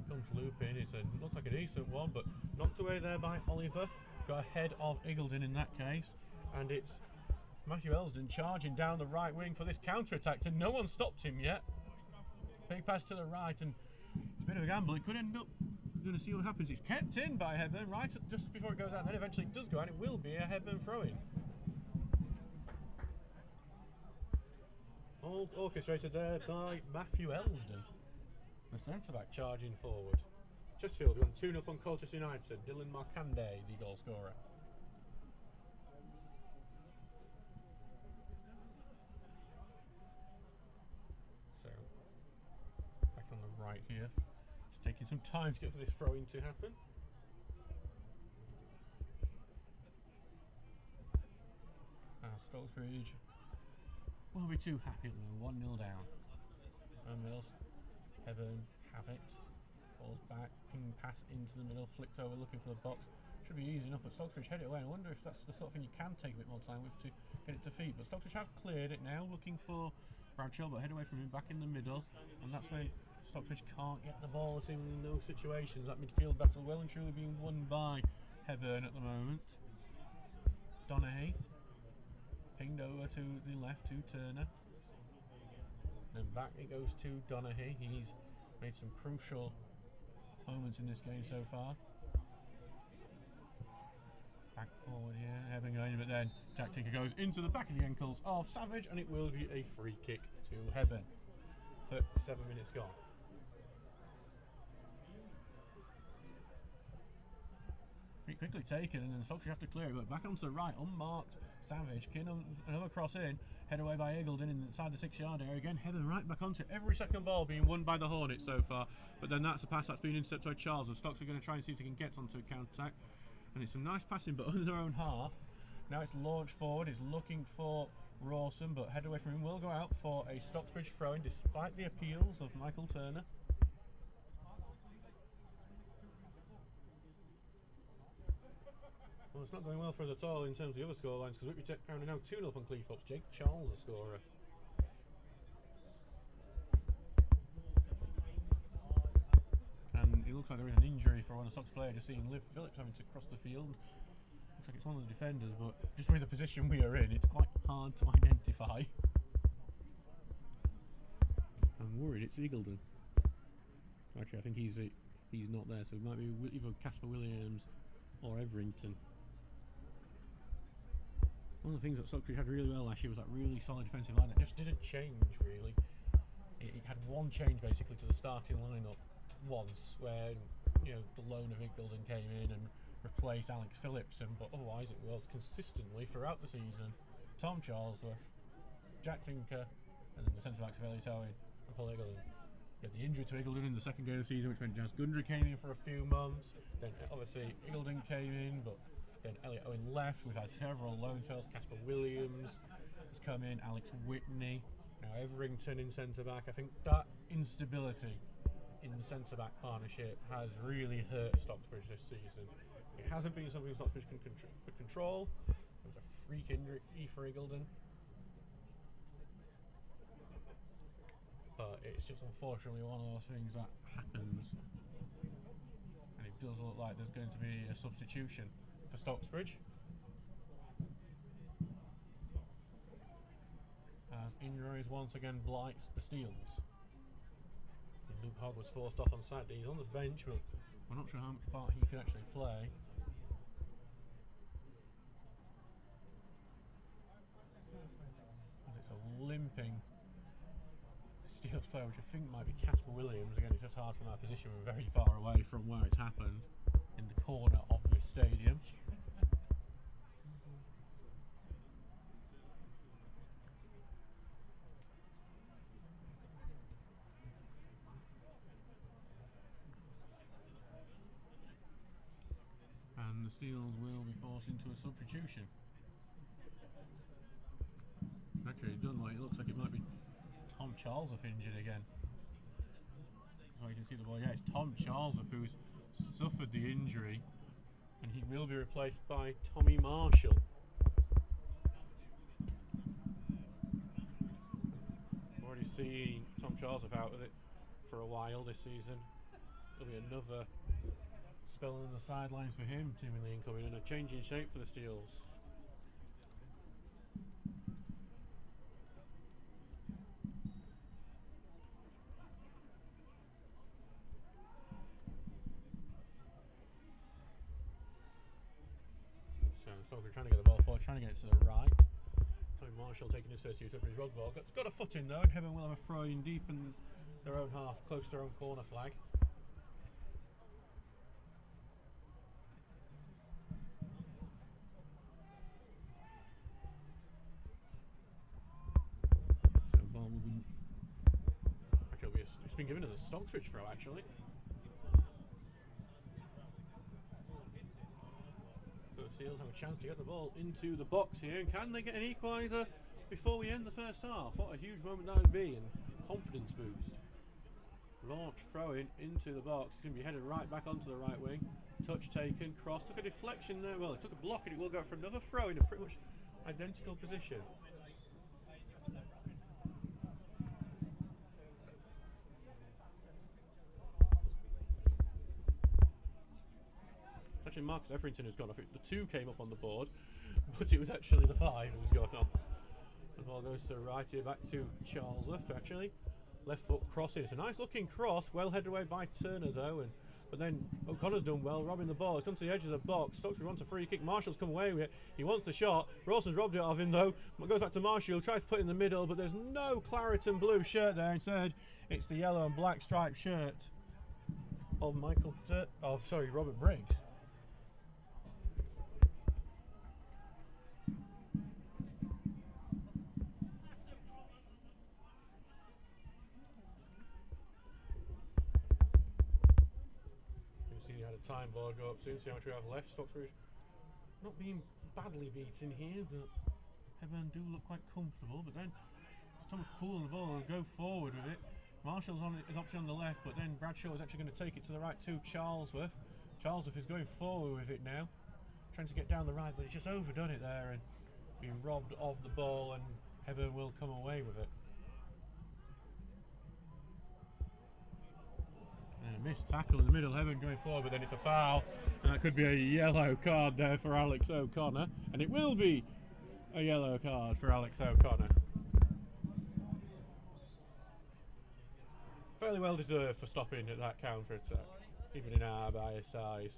Speaker 1: Comes looping. It's looks like a decent one, but knocked away there by Oliver. Got ahead of Eagledon in that case, and it's Matthew Elsden charging down the right wing for this counter-attack, and no one stopped him yet. Big pass to the right, and it's a bit of a gamble. It could end up, we're going to see what happens. It's kept in by Hebburn right just before it goes out, and then eventually it does go out. It will be a Hebburn throw-in. All orchestrated there by Matthew Elsden, the centre-back charging forward. Chesterfield won 2-0 on Colchester United. Dylan Markande, the goal scorer. On the right here, just taking some time to get this throw-in to happen. Stocksbridge won't be too happy at the moment, 1-0 down. Mills, Hebburn, have it, falls back, ping pass into the middle, flicked over, looking for the box. Should be easy enough, but Stocksbridge head it away. I wonder if that's the sort of thing you can take a bit more time with to get it to feet. But Stocksbridge have cleared it now, looking for Bradshaw, but head away from him, back in the middle, and that's when Stocksbridge can't get the ball, seemingly in those situations. That midfield battle well and truly being won by Hebburn at the moment. Donaghy pinged over to the left to Turner. Then back it goes to Donaghy. He's made some crucial moments in this game so far. Back forward here, Hebburn going, but then Jack Tinker goes into the back of the ankles of Savage, and it will be a free kick to Hebburn. 37 minutes gone. Pretty quickly taken, and then Stockbridge have to clear it, but back onto the right, unmarked Savage, another cross in, head away by Eagledon inside the 6-yard area again, Hebburn right back onto every second ball being won by the Hornets so far, but then that's a pass that's been intercepted by Charles, and Stocks are going to try and see if they can get onto a counter-attack, and it's some nice passing, but under their own half. Now it's launched forward, it's looking for Rawson, but head away from him will go out for a Stocksbridge throw-in despite the appeals of Michael Turner. Well, it's not going well for us at all in terms of the other scorelines, because Whitby Town are now 2-0 up on Cleethorpes. Jake Charles, the scorer. And it looks like there is an injury for one of the Sox players. Just seeing Liv Phillips having to cross the field. Looks like it's one of the defenders, but just with the position we are in, it's quite hard to identify. I'm worried it's Eagledon. Actually, I think he's not there, so it might be either Casper Williams or Everington. One of the things that Stockbridge had really well last year was that really solid defensive line. It just didn't change really. It had one change basically to the starting lineup once, where the loan of Eagledon came in and replaced Alex Phillipson, but otherwise it was consistently throughout the season Tom Charlesworth, Jack Tinker, and then the centre backs of Elliot Owen and Paul Eagledon. We had the injury to Eagledon in the second game of the season, which meant Jazz Gundry came in for a few months. Then obviously Eagledon came in, but then Elliot Owen left. We've had several loan spells. Casper Williams has come in, Alex Whitney, now Everington in centre back. I think that instability in the centre back partnership has really hurt Stocksbridge this season. It hasn't been something Stocksbridge could control. It was a freak injury for Eagledon. But it's just unfortunately one of those things that happens, and it does look like there's going to be a substitution for Stocksbridge. As injuries once again blights the Steels. And Luke Hogg was forced off on Saturday. He's on the bench, but we're not sure how much part he can actually play. As it's a limping Steels player, which I think might be Casper Williams. Again, it's just hard from our position. We're very far away from where it's happened, in the corner of this stadium. And the Steels will be forced into a substitution. Actually, it doesn't look, it looks like it might be Tom Charlesworth injured again. So you can see the ball. Yeah, it's Tom Charlesworth who's suffered the injury, and he will be replaced by Tommy Marshall. We've already seen Tom Charlesworth out with it for a while this season. There'll be another spell on the sidelines for him, seemingly incoming, and a change in shape for the Steels. Stockbridge trying to get the ball forward, trying to get it to the right. Tommy Marshall taking his first use up his rug ball. Got a foot in though, and Hebburn will have a throw in deep in their own half, close to their own corner flag. So the ball will be. Actually, it's been given as a Stocksbridge throw actually. Steels have a chance to get the ball into the box here, and can they get an equaliser before we end the first half? What a huge moment that would be, and confidence boost. Launch throw-in into the box. It's going to be headed right back onto the right wing. Touch taken, cross, took a deflection there. Well, it took a block, and it will go for another throw in a pretty much identical position. Actually, Marcus Etherington has gone off it. The 2 came up on the board, but it was actually the 5 who was going off. The ball goes to the right here, back to Charlesworth, actually. Left foot crossing. It's a nice looking cross, well headed away by Turner though, but then O'Connor's done well, robbing the ball. It's come to the edge of the box. Stocksbridge wants a free kick. Marshall's come away with it. He wants the shot. Rawson's robbed it of him though. Goes back to Marshall, tries to put it in the middle, but there's no claret and blue shirt there. Instead, it's the yellow and black striped shirt of Robert Briggs. Time ball go up soon, see how much we have left. Stocksbridge not being badly beaten here, but Hebburn do look quite comfortable. But then Thomas Poole on the ball and go forward with it. Marshall's on his option on the left, but then Bradshaw is actually going to take it to the right to Charlesworth. Charlesworth is going forward with it now, trying to get down the right, but he's just overdone it there and being robbed of the ball, and Hebburn will come away with it. And a missed tackle in the middle, Hebburn going forward, but then it's a foul, and that could be a yellow card there for Alex O'Connor, and it will be a yellow card for Alex O'Connor. Fairly well deserved for stopping at that counter attack, even in our bias size.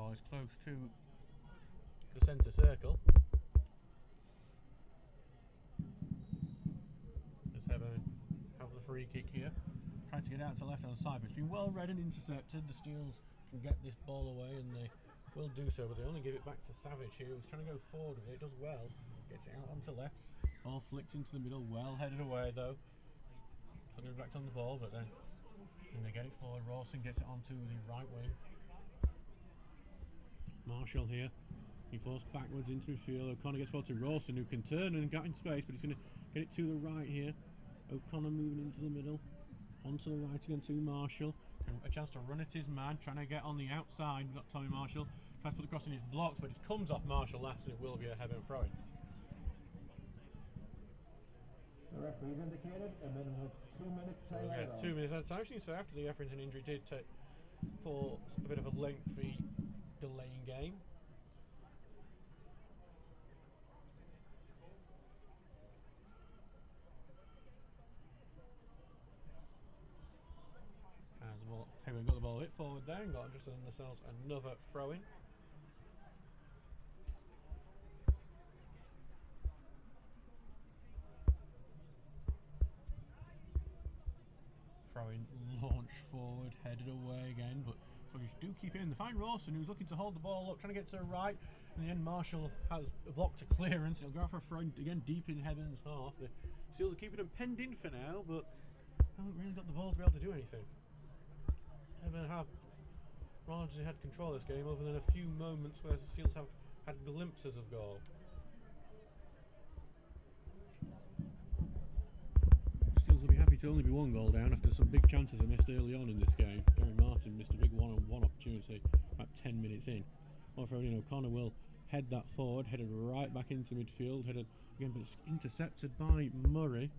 Speaker 1: Is close to the centre circle. As Hebburn have the free kick here, trying to get out to the left hand side, but it's been well read and intercepted. The Steels can get this ball away, and they will do so, but they only give it back to Savage here, who's trying to go forward with it. Does well, gets it out onto left, ball flicked into the middle, well headed away though. Putting it back on the ball, but then when they get it forward, Rawson gets it onto the right wing. Marshall here, he forced backwards into midfield. O'Connor gets ball to Rawson, who can turn and get in space, but he's going to get it to the right here. O'Connor moving into the middle, onto the right again to Marshall. A chance to run at his man, trying to get on the outside. We've got Tommy Marshall, tries to put the cross in his blocks, but it comes off Marshall last, and it will be a Hebburn throw-in.
Speaker 2: The referee's indicated a minimum of 2 minutes time.
Speaker 1: So yeah, 2 minutes at a time. So after the Etherington injury did take for a bit of a lengthy delaying game. As well, Hebburn got the ball a bit forward there and got interested in themselves another throw-in. Throwing, launch forward, headed away again, but so you do keep it in. They find Rawson, who's looking to hold the ball up, trying to get to the right. In the end, Marshall has a block to clearance. He'll go for a throw again deep in Heburn's half. The Steels are keeping them penned in for now, but haven't really got the ball to be able to do anything. Hebburn have largely had control of this game, other than a few moments where the Steels have had glimpses of goal. Steels will be happy to only be 1 goal down after some big chances are missed early on in this game. Gary Martin missed a big one-on-one opportunity about 10 minutes in. O'Connor will head that forward, headed right back into midfield, headed again, but it's intercepted by Murray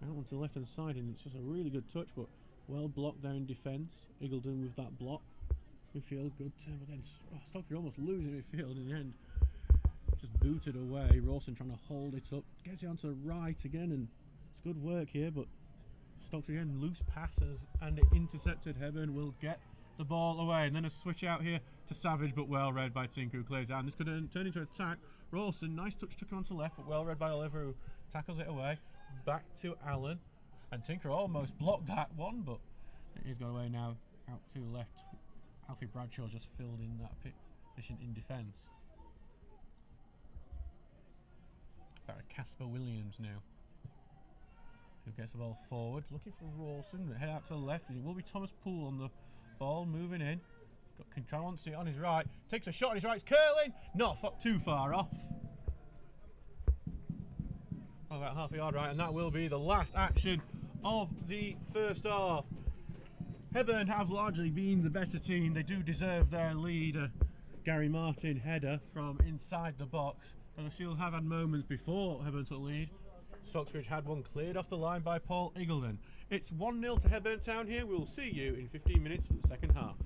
Speaker 1: out onto the left hand side, and it's just a really good touch, but well blocked there in defence. Eagledon with that block. Midfield good turn, but then Stockbridge almost losing midfield in the end. Just booted away. Rawson trying to hold it up, gets it onto the right again, and it's good work here, but Stockbridge again, loose passes, and it intercepted. Hebburn will get the ball away, and then a switch out here to Savage, but well read by Tink, who clears out. And this could turn into an attack. Rawson, nice touch, took him onto left, but well read by Oliver, who tackles it away. Back to Allen, and Tinker almost blocked that one, but he's got away now out to the left. Alfie Bradshaw just filled in that position in defence. Casper Williams now, who gets the ball forward, looking for Rawson, head out to the left, and it will be Thomas Poole on the ball, moving in. Can try on, see it on his right, takes a shot on his right, it's curling, not too far off. About half a yard right, and that will be the last action of the first half. Hebburn have largely been the better team. They do deserve their lead. Gary Martin header from inside the box. And the Seals have had moments before Hebburn took the lead. Stocksbridge had one cleared off the line by Paul Iggulden. It's 1-0 to Hebburn Town here. We'll see you in 15 minutes for the second half.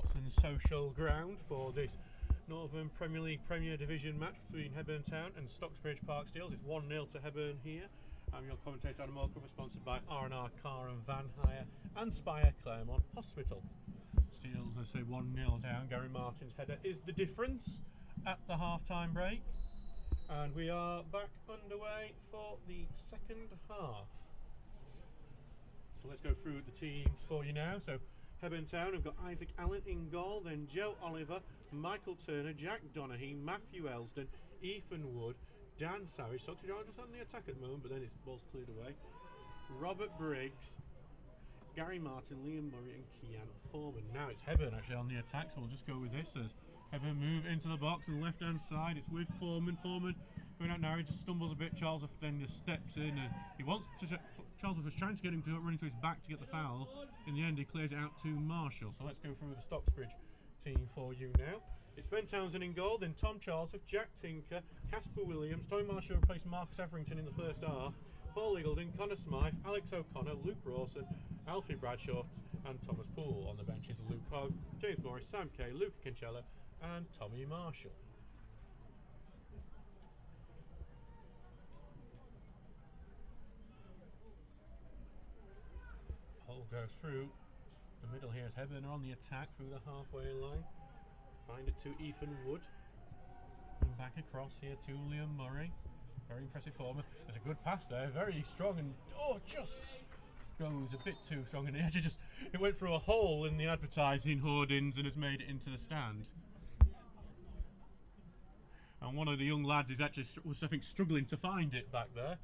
Speaker 1: Sports and Social ground for this Northern Premier League Premier Division match between Hebburn Town and Stocksbridge Park Steels. It's 1-0 to Hebburn here. I'm your commentator Adam Allcroft, sponsored by R&R Car and Van Hire and Spire Claremont Hospital. Steels, I say, 1-0 down. Gary Martin's header is the difference at the half-time break. And we are back underway for the second half. So let's go through the teams for you now. So Hebburn Town have got Isaac Allen in goal, then Joe Oliver, Michael Turner, Jack Donaghy, Matthew Elsden, Ethan Wood, Dan Savage. Stocksbridge are just on the attack at the moment, but then it's ball's cleared away. Robert Briggs, Gary Martin, Liam Murray and Kian Foreman. Now it's Hebburn actually on the attack, so we'll just go with this as Hebburn move into the box on the left hand side. It's with Foreman. Foreman going out now, he just stumbles a bit. Charles then just steps in and he wants to. Charles was trying to get him to run into his back to get the foul. In the end, he clears it out to Marshall. So let's go through the Stocksbridge team for you now. It's Ben Townsend in goal, then Tom Charles, Jack Tinker, Casper Williams, Tommy Marshall replaced Marcus Everington in the first half, Paul Eagledon, Connor Smythe, Alex O'Connor, Luke Rawson, Alfie Bradshaw and Thomas Poole. On the benches Luke Hogg, James Morris, Sam Kay, Luca Cancella and Tommy Marshall. Ball goes through the middle here as Hebburn are on the attack through the halfway line. Find it to Ethan Wood and back across here to Liam Murray. Very impressive form. There's a good pass there, very strong, and just goes a bit too strong, and it went through a hole in the advertising hoardings and has made it into the stand. And one of the young lads is actually was, I think, struggling to find it back there.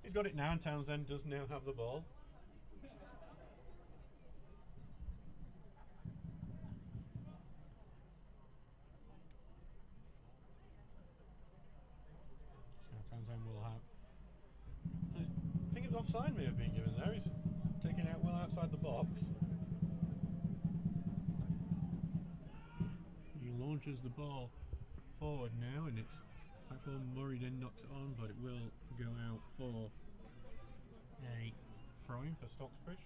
Speaker 1: He's got it now, and Townsend does now have the ball. Townsend will have. I think an offside may have been given there. He's taking it well outside the box. He launches the ball forward now, and it's back for Murray, then knocks it on, but it will go out for a throw-in for Stocksbridge.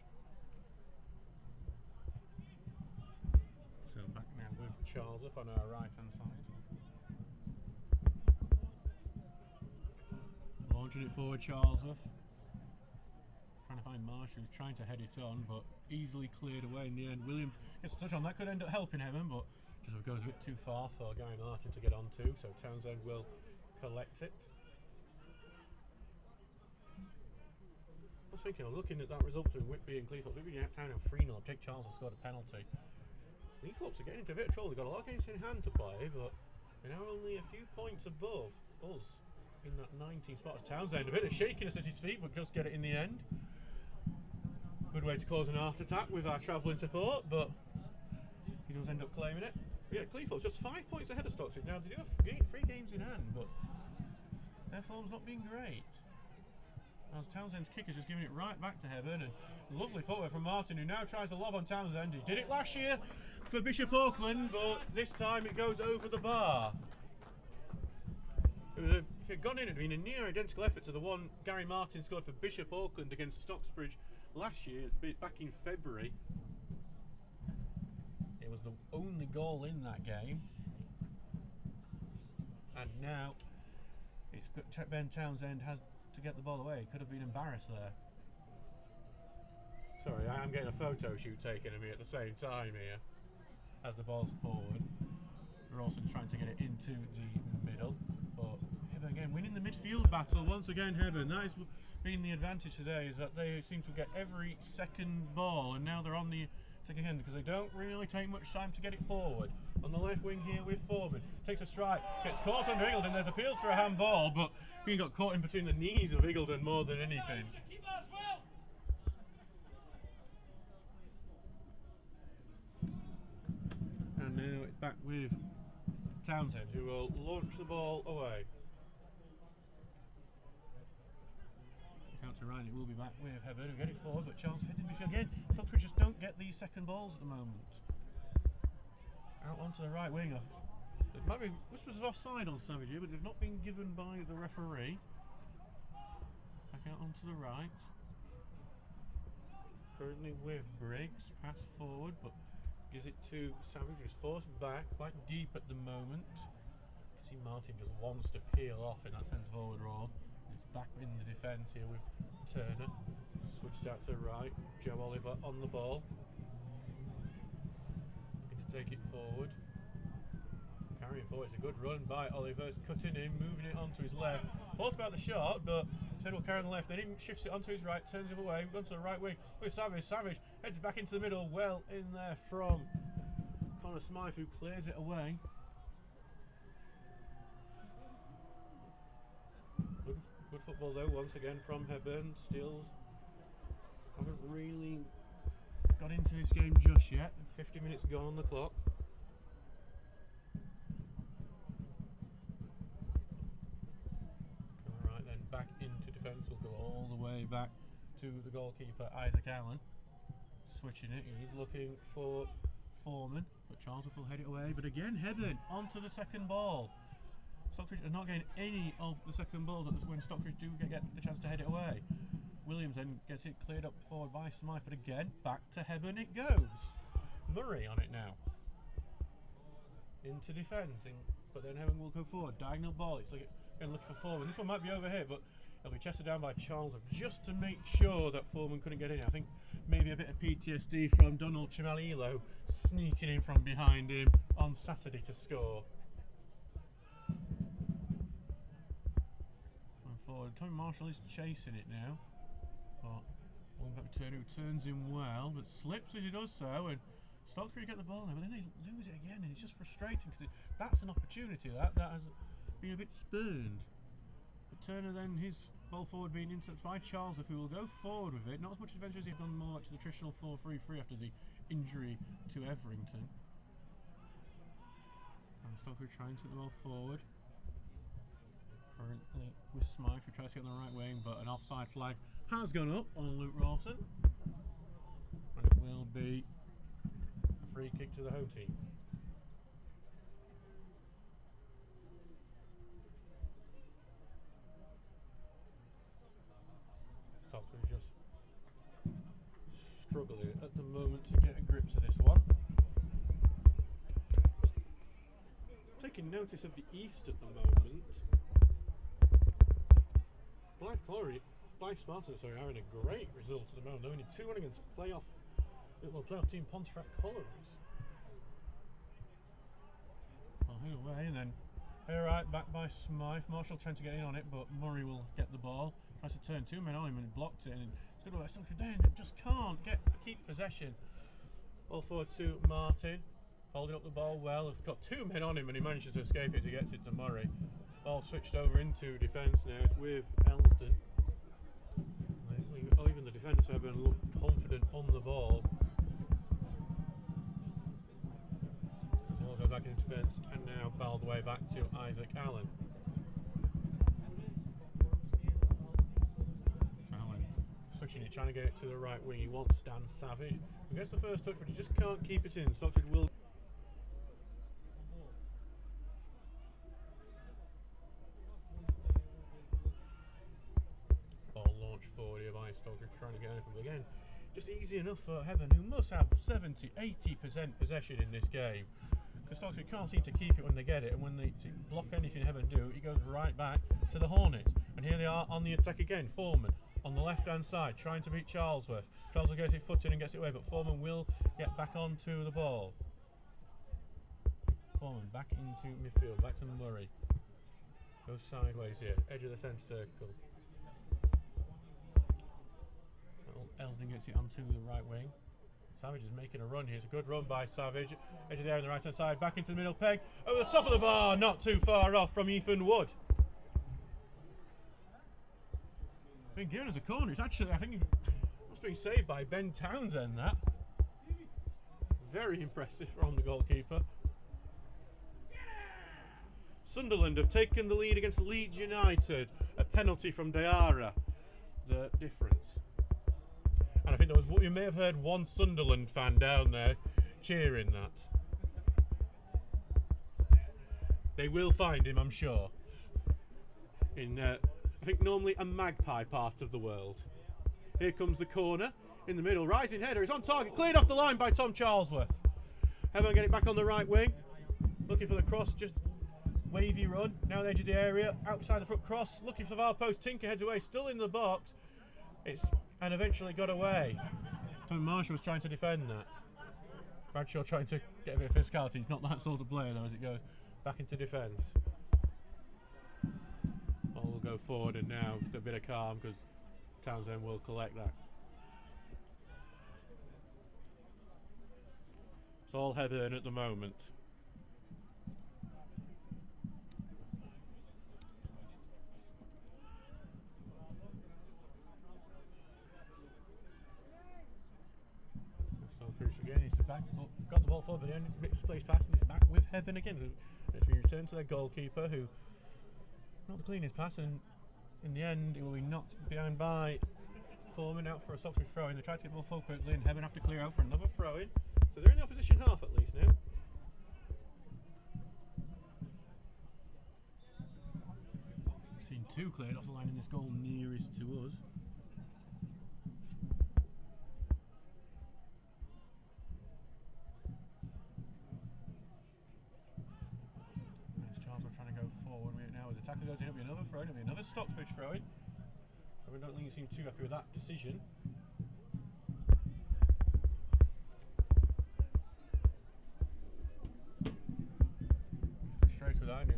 Speaker 1: So back now with Charles up on our right hand side. Launching it forward, Charles off. Trying to find Marshall, who's trying to head it on, but easily cleared away in the end. Williams gets a touch on. That could end up helping Hebburn, but just goes a bit too far for Gary Martin to get onto, so Townsend will collect it. I was thinking, looking at that result between Whitby and Cleethorpes, Whitby out town and 3-0. Jake Charles has scored a penalty. Cleethorpes are getting into a bit of trouble. They've got a lot of games in hand to play, but they're now only a few points above us in that 19th spot. Townsend, a bit of shakiness at his feet, but does get it in the end. Good way to cause an heart attack with our travelling support, but he does end up claiming it. But yeah, Cleethorpes just 5 points ahead of Stocksbridge. Now they do have 3 games in hand, but their form's not been great. As Townsend's kick is just giving it right back to Hebburn, and lovely footwork from Martin, who now tries to lob on Townsend. He did it last year for Bishop Auckland, but this time it goes over the bar. If it had gone in, it would have been a near identical effort to the one Gary Martin scored for Bishop Auckland against Stocksbridge last year, back in February. It was the only goal in that game. And now it's Ben Townsend has to get the ball away. He could have been embarrassed there. Sorry, I am getting a photo shoot taken of me at the same time here as the ball's forward. We're also trying to get it into the middle, but Hebburn again winning the midfield battle once again. Hebburn, that has been the advantage today, is that they seem to get every second ball, and now they're on the attack again because they don't really take much time to get it forward. On the left wing here with Foreman, takes a strike, gets caught under Eagledon. There's appeals for a handball, but he got caught in between the knees of Eagledon more than anything. And now it's back with Townsend, who will launch the ball away. Out to Ryan, it will be back with Hebburn, who get it forward, but Charles fitting midfield again. Stocksbridge just don't get these second balls at the moment. Out onto the right wing. It might be whispers of offside on Savage here, but they've not been given by the referee. Back out onto the right. Currently with Briggs, pass forward, but gives it to Savage, who's forced back quite deep at the moment. You can see Martin just wants to peel off in that centre forward role. It's back in the defence here with Turner. Switches out to the right. Joe Oliver on the ball. Looking to take it forward. Carrying forward. It's a good run by Oliver. It's cutting in, moving it onto his left. Thought about the shot, but said we'll carry on the left. Then he shifts it onto his right, turns it away, gone to the right wing with Savage. Savage heads back into the middle. Well in there from Connor Smythe, who clears it away. Good football though, once again from Hebburn. Steels haven't really got into this game just yet. 50 minutes gone on the clock. Alright then, back into defence. We'll go all the way back to the goalkeeper, Isaac Allen. Switching it, he's looking for Foreman, but Charles will head it away. But again, Hebburn onto the second ball. Stocksbridge are not getting any of the second balls when Stocksbridge do get the chance to head it away. Williams then gets it cleared up forward by Smythe, but again, back to Hebburn it goes. Murray on it now. Into defence, but then Hebburn will go forward. Diagonal ball, it's going to look for Foreman. This one might be over here, but it'll be chested down by Charles just to make sure that Foreman couldn't get in. I think maybe a bit of PTSD from Donald Chimalilo sneaking in from behind him on Saturday to score. Forward. Tommy Marshall is chasing it now, but one back to Turner, who turns in well, but slips as he does so, and Stocksbridge get the ball now, but then they lose it again, and it's just frustrating because that's an opportunity that has been a bit spurned. But Turner then, his ball forward being intercepted by Charles, who will go forward with it. Not as much adventure as he's gone more like to the traditional 4-3-3 after the injury to Everington. And Stocksbridge trying to get the ball forward. Currently with Smythe, who tries to get on the right wing, but an offside flag has gone up on Luke Rawson, and it will be a free kick to the home team. Stocksbridge just struggling at the moment to get a grip to this one. Taking notice of the east at the moment. Blythe Spartans are having a great result at the moment. They're only 2-1 against playoff team Pontefract Colorants. Well, hit away, and then right back by Smythe. Marshall trying to get in on it, but Murray will get the ball. Tries to turn 2 men on him and blocked it, and it's good about Stockford then. Just can't keep possession. Ball forward to Martin, holding up the ball well. He's got 2 men on him, and he manages to escape it. He gets it to Murray. Ball switched over into defence now. It's with Elston. Even the defenders have been look confident on the ball. So we'll go back into defence and now balled way back to Isaac Allen. Allen switching it, trying to get it to the right wing. He wants Dan Savage. He gets the first touch, but he just can't keep it in. Stockbridge will. Forward here by Stockbridge trying to get anything, but again, just easy enough for Hebburn, who must have 70-80% possession in this game, because Stockbridge can't seem to keep it when they get it, and when they block anything Hebburn do, it goes right back to the Hornets. And here they are on the attack again. Foreman on the left hand side trying to beat Charlesworth. Charles will get his foot in and gets it away, but Foreman will get back onto the ball. Foreman back into midfield, back to Murray. Goes sideways here, edge of the centre circle. Elsden gets it onto the right wing. Savage is making a run here. It's a good run by Savage. Edge there on the right hand side, back into the middle peg. Over the top of the bar, not too far off from Ethan Wood. Been given as a corner. It's actually, I think it must be saved by Ben Townsend, that. Very impressive from the goalkeeper. Sunderland have taken the lead against Leeds United. A penalty from Diarra. The difference. And I think there was, you may have heard one Sunderland fan down there cheering that. They will find him, I'm sure, in I think normally a magpie part of the world. Here comes the corner in the middle, rising header, is on target, cleared off the line by Tom Charlesworth. Hebburn get it back on the right wing. Looking for the cross, just wavy run. Now the edge of the area, outside the front cross. Looking for the far post. Tinker heads away, still in the box. And eventually got away. Tom Marshall was trying to defend that. Bradshaw trying to get a bit of physicality. He's not that sort of player though, as it goes back into defence. Ball will go forward, and now a bit of calm because Townsend will collect that. It's all Hebburn at the moment. Stocksbridge again, he's back, got the ball forward, but then misplaced pass, and he's back with Hebburn again. It's been returned to their goalkeeper, who not the cleanest pass, and in the end it will be knocked behind by Foreman out for a Stocksbridge throw-in. They tried to get the ball forward quickly, and Hebburn have to clear out for another throw-in. So they're in the opposition half at least now. We've seen two cleared off the line in this goal nearest to us. Trying to go forward with it now. The tackle goes in, it'll be another throw, it'll be another Stocksbridge throw-in. I don't think you seem too happy with that decision. Frustrated with that, aren't you?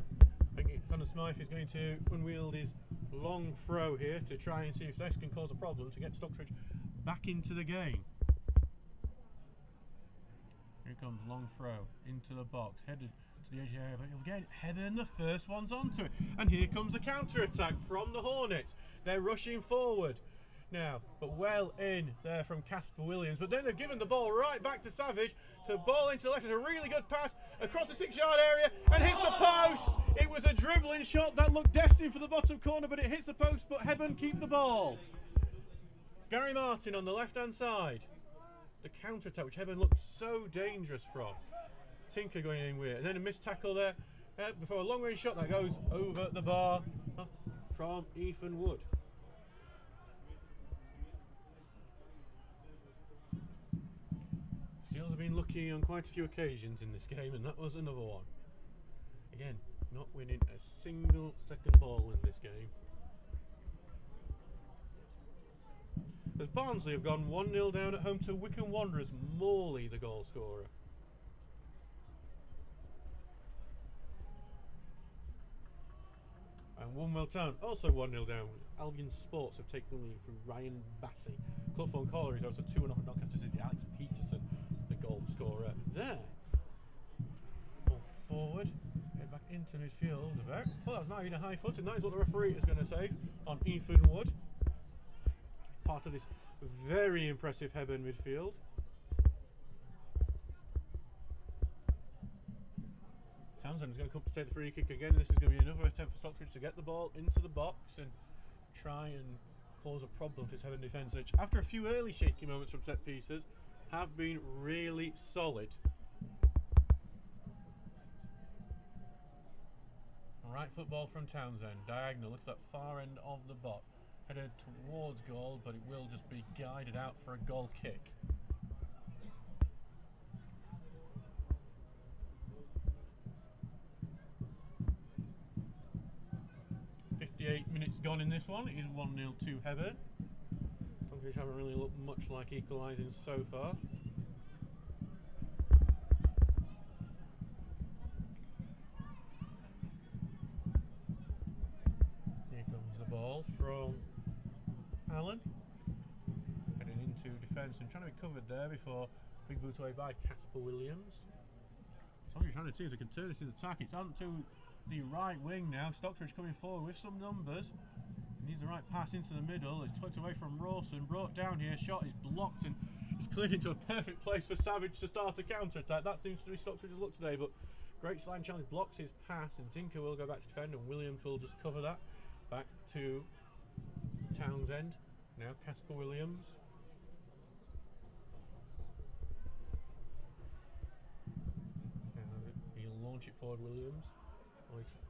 Speaker 1: I think Conor Smythe is going to unwield his long throw here to try and see if this can cause a problem to get Stocksbridge back into the game. Here comes long throw into the box, headed to the edge of the area, but again, Hebburn the first one's onto it. And here comes the counter-attack from the Hornets. They're rushing forward now, but well in there from Casper Williams. But then they've given the ball right back to Savage. So ball into the left is a really good pass across the 6-yard area and hits the post. It was a dribbling shot that looked destined for the bottom corner, but it hits the post, but Hebburn keep the ball. Gary Martin on the left-hand side. The counter-attack, which Hebburn looked so dangerous from. Tinker going in with it, and then a missed tackle there before a long-range shot that goes over the bar from Ethan Wood. Steels have been lucky on quite a few occasions in this game, and that was another one. Again, not winning a single second ball in this game. As Barnsley have gone 1-0 down at home to Wycombe Wanderers, Morley the goal scorer. And Woolwell Town also 1-0 down. Albion Sports have taken the lead through Ryan Bassey. Clough Collar is also 2-0 at Doncaster City. Alex Peterson, the goal scorer there. Ball forward, get back into midfield. I thought that might have been a high foot, and that is what the referee is going to save on Ethan Wood. Part of this very impressive Hebburn midfield. Townsend is going to come to take the free kick again. This is going to be another attempt for Stocksbridge to get the ball into the box and try and cause a problem for this Hebburn defence, which after a few early shaky moments from set pieces have been really solid. Right football from Townsend, diagonal, look at that far end of the box. Headed towards goal, but it will just be guided out for a goal kick. 58 minutes gone in this one. It is 1-0 to Hebburn. Stocksbridge haven't really looked much like equalising so far. Here comes the ball from Allen. Heading into defence and trying to be covered there before big boot away by Casper Williams. So what you're trying to do is they can turn this into attack. It's on to the right wing now. Stocksbridge coming forward with some numbers. Needs the right pass into the middle. It's tucked away from Rawson. Brought down here. Shot is blocked and it's cleared into a perfect place for Savage to start a counter attack. That seems to be Stocksbridge's look today. But great sliding challenge blocks his pass, and Tinker will go back to defend, and Williams will just cover that. Back to Townsend. Now Casper Williams. He'll launch it forward, Williams.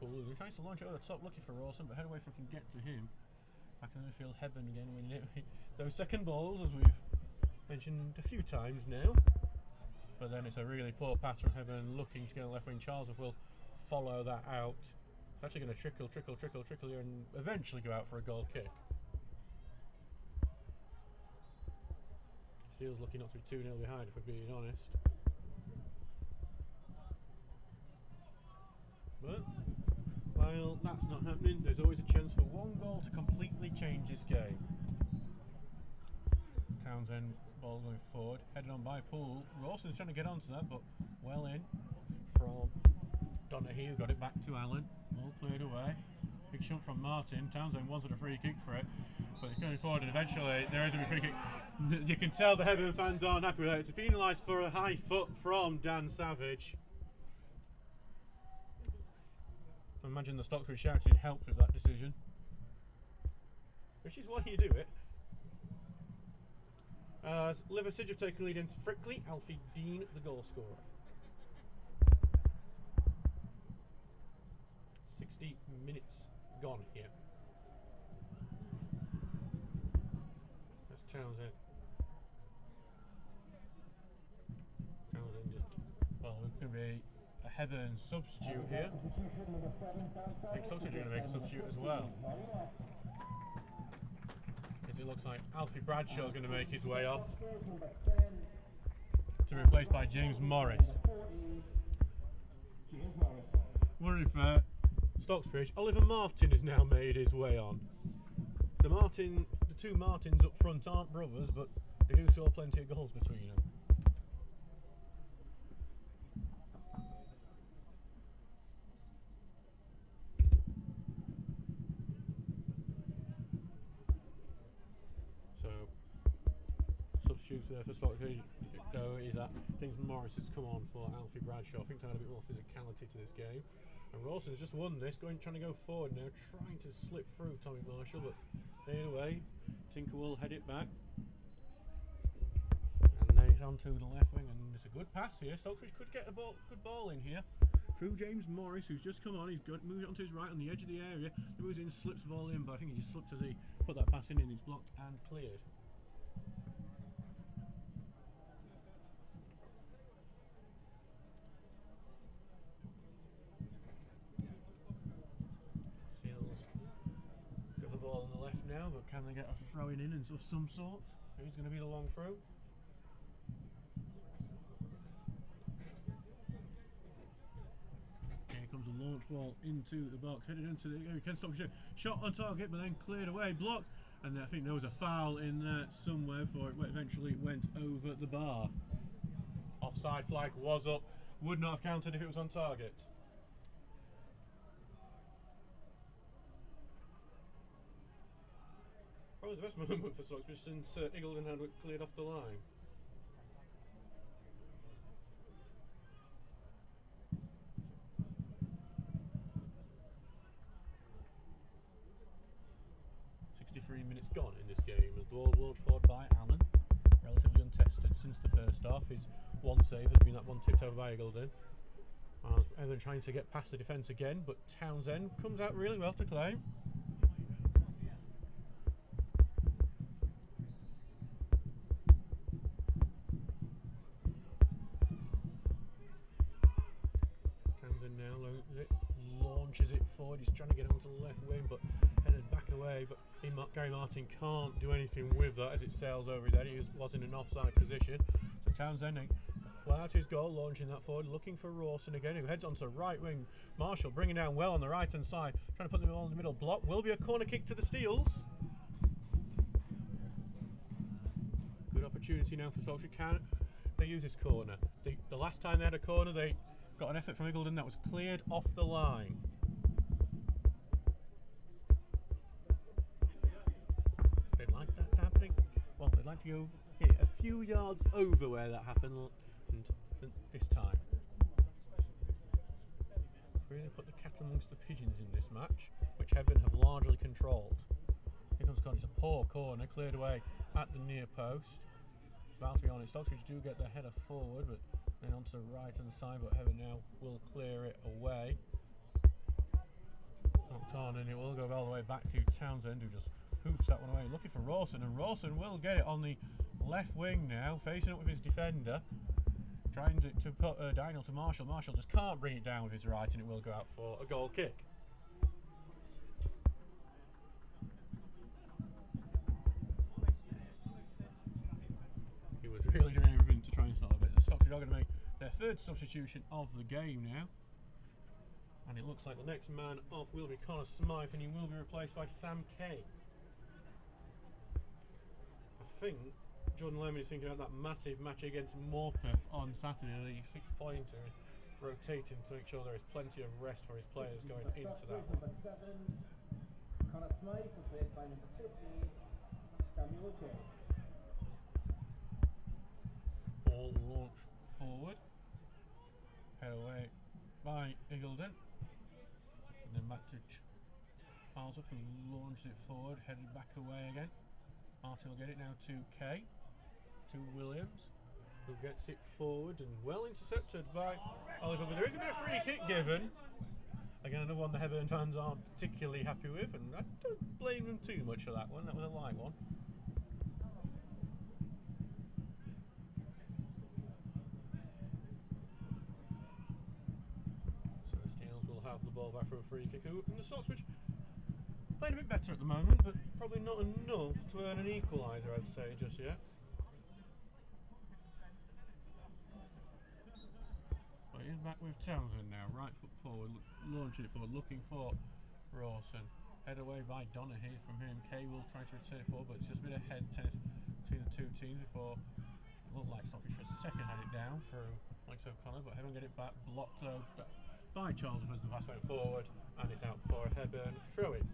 Speaker 1: He tries to launch it over the top, looking for Rawson, but head away from can get to him. Back in the midfield, Hebburn again winning it. Those second balls, as we've mentioned a few times now. but then it's a really poor pass from Hebburn looking to get a left wing. Charles will follow that out. It's actually going to trickle here and eventually go out for a goal kick. Steele's looking not to be 2-0 behind, if we're being honest. But while that's not happening, there's always a chance for one goal to completely change this game. Townsend, ball going forward, headed on by Poole. Rawson's trying to get onto that, but well in from Donahue, got it back to Allen, all cleared away. Big shot from Martin. Townsend wanted a free kick for it, but it's going forward, and eventually there is a free kick. You can tell the Hebburn fans aren't happy with it. It's penalised for a high foot from Dan Savage. I imagine the Stocksbridge shouting helped with that decision, which is why you do it. Liversidge have taken lead against Frickley. Alfie Dean, the goal scorer. 60 minutes gone here. That's Townsend. Townsend just, well, it's going to be a Hebburn substitute here. I think Stocksbridge are going to make a substitute as well. It looks like Alfie Bradshaw is going to make his way off to be replaced by James Morris. Wonder if Stocksbridge, Oliver Martin has now made his way on. The two Martins up front aren't brothers, but they do score plenty of goals between them. Substitutes there for Stocksbridge. Is that James Morris has come on for Alfie Bradshaw. I think to add a bit more physicality to this game. And Rawson's just won this, trying to go forward now, trying to slip through Tommy Marshall, but anyway, Tinker will head it back. And then it's on to the left wing, and it's a good pass here. Stocksbridge could get a good ball in here. Through James Morris, who's just come on, he's moved onto his right on the edge of the area. He moves in, slips the ball in, but I think he just slipped as he put that pass in, and it's blocked and cleared. Ball on the left now, but can they get a throwing in of some sort? Who's going to be the long throw? Here comes a launch ball into the box, headed into the can stop shot on target, but then cleared away, blocked, and I think there was a foul in there somewhere before it eventually went over the bar. Offside flag was up, would not have counted if it was on target. Probably the best moment for Stocksbridge since Eagledon had cleared off the line. Minutes gone in this game as the ball launched forward by Allen, relatively untested since the first half. His one save has been that one tipped over by Eagledon. Evan trying to get past the defence again, but Townsend comes out really well to claim. Townsend now launches it forward. He's trying to get onto the left wing, but headed back away. But Gary Martin can't do anything with that as it sails over his head. He was in an offside position. So Townsend, well out to his goal, launching that forward, looking for Rawson again, who heads onto the right wing. Marshall bringing down well on the right hand side, trying to put the ball in the middle. Block will be a corner kick to the Steels. Good opportunity now for Stocksbridge. Can they use this corner? The last time they had a corner, they got an effort from Eagledon that was cleared off the line. They'd like that happening. Well, they'd like to go a few yards over where that happened, and this time. Really put the cat amongst the pigeons in this match, which Hebburn have largely controlled. Here comes Conn. It's a poor corner, cleared away at the near post. It's about to be on it. Stocksbridge do get their header forward, but then onto the right hand side, but Hebburn now will clear it away. Knocked on, and it will go all the way back to Townsend, who just hoofs that one away, looking for Rawson, and Rawson will get it on the left wing now, facing up with his defender. Trying to put a diagonal to Marshall. Marshall just can't bring it down with his right, and it will go out for a goal kick. He was really doing everything to try and stop it. The Stocksbridge are going to make their third substitution of the game now. And it looks like the next man off will be Connor Smythe, and he will be replaced by Sam Kay. I think Jordan Lemon is thinking about that massive match against Morpeth on Saturday, the 6-pointer, rotating to make sure there is plenty of rest for his players going into that one.
Speaker 2: Number 7, Connor Smythe, replaced by number 15, Samuel Kay.
Speaker 1: Ball launched forward, head away by Eagledon, and then back to Alsworth, who launched it forward, headed back away again. Martin will get it now to Kay, to Williams, who gets it forward and well intercepted by Oliver. But there is going to be a free kick given. Again, another one the Hebburn fans aren't particularly happy with, and I don't blame them too much for that one. That was a light one. So the Steels will have the ball back for a free kick. And the Stocksbridge playing a bit better at the moment, but probably not enough to earn an equaliser, I'd say, just yet. But he's back with Townsend now, right foot forward, launching it forward, looking for Rawson. Head away by Donaghy from him. Kay will try to return it forward, but it's just a bit of head tennis between the two teams before it looked like Stockbridge for a second had it down through Alex O'Connor, but Hebburn get it back, blocked though by Charles as the pass went forward, and it's out for a Hebburn throw-in.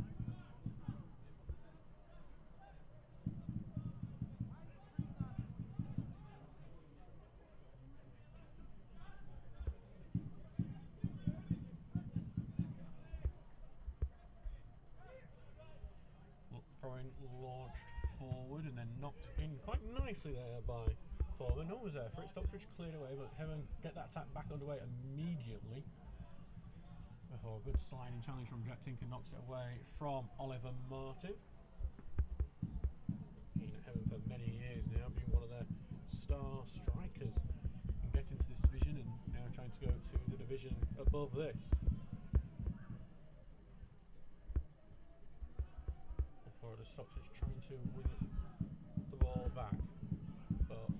Speaker 1: Throwing launched forward and then knocked in quite nicely there by Foreman. No one was there for it. Stocksbridge cleared away, but Hebburn get that attack back underway immediately. Before a good sliding challenge from Jack Tinker knocks it away from Oliver Martin. Been at Hebburn for many years now, being one of their star strikers, and get into this division, and now trying to go to the division above this. The Stocksbridge trying to win the ball back, but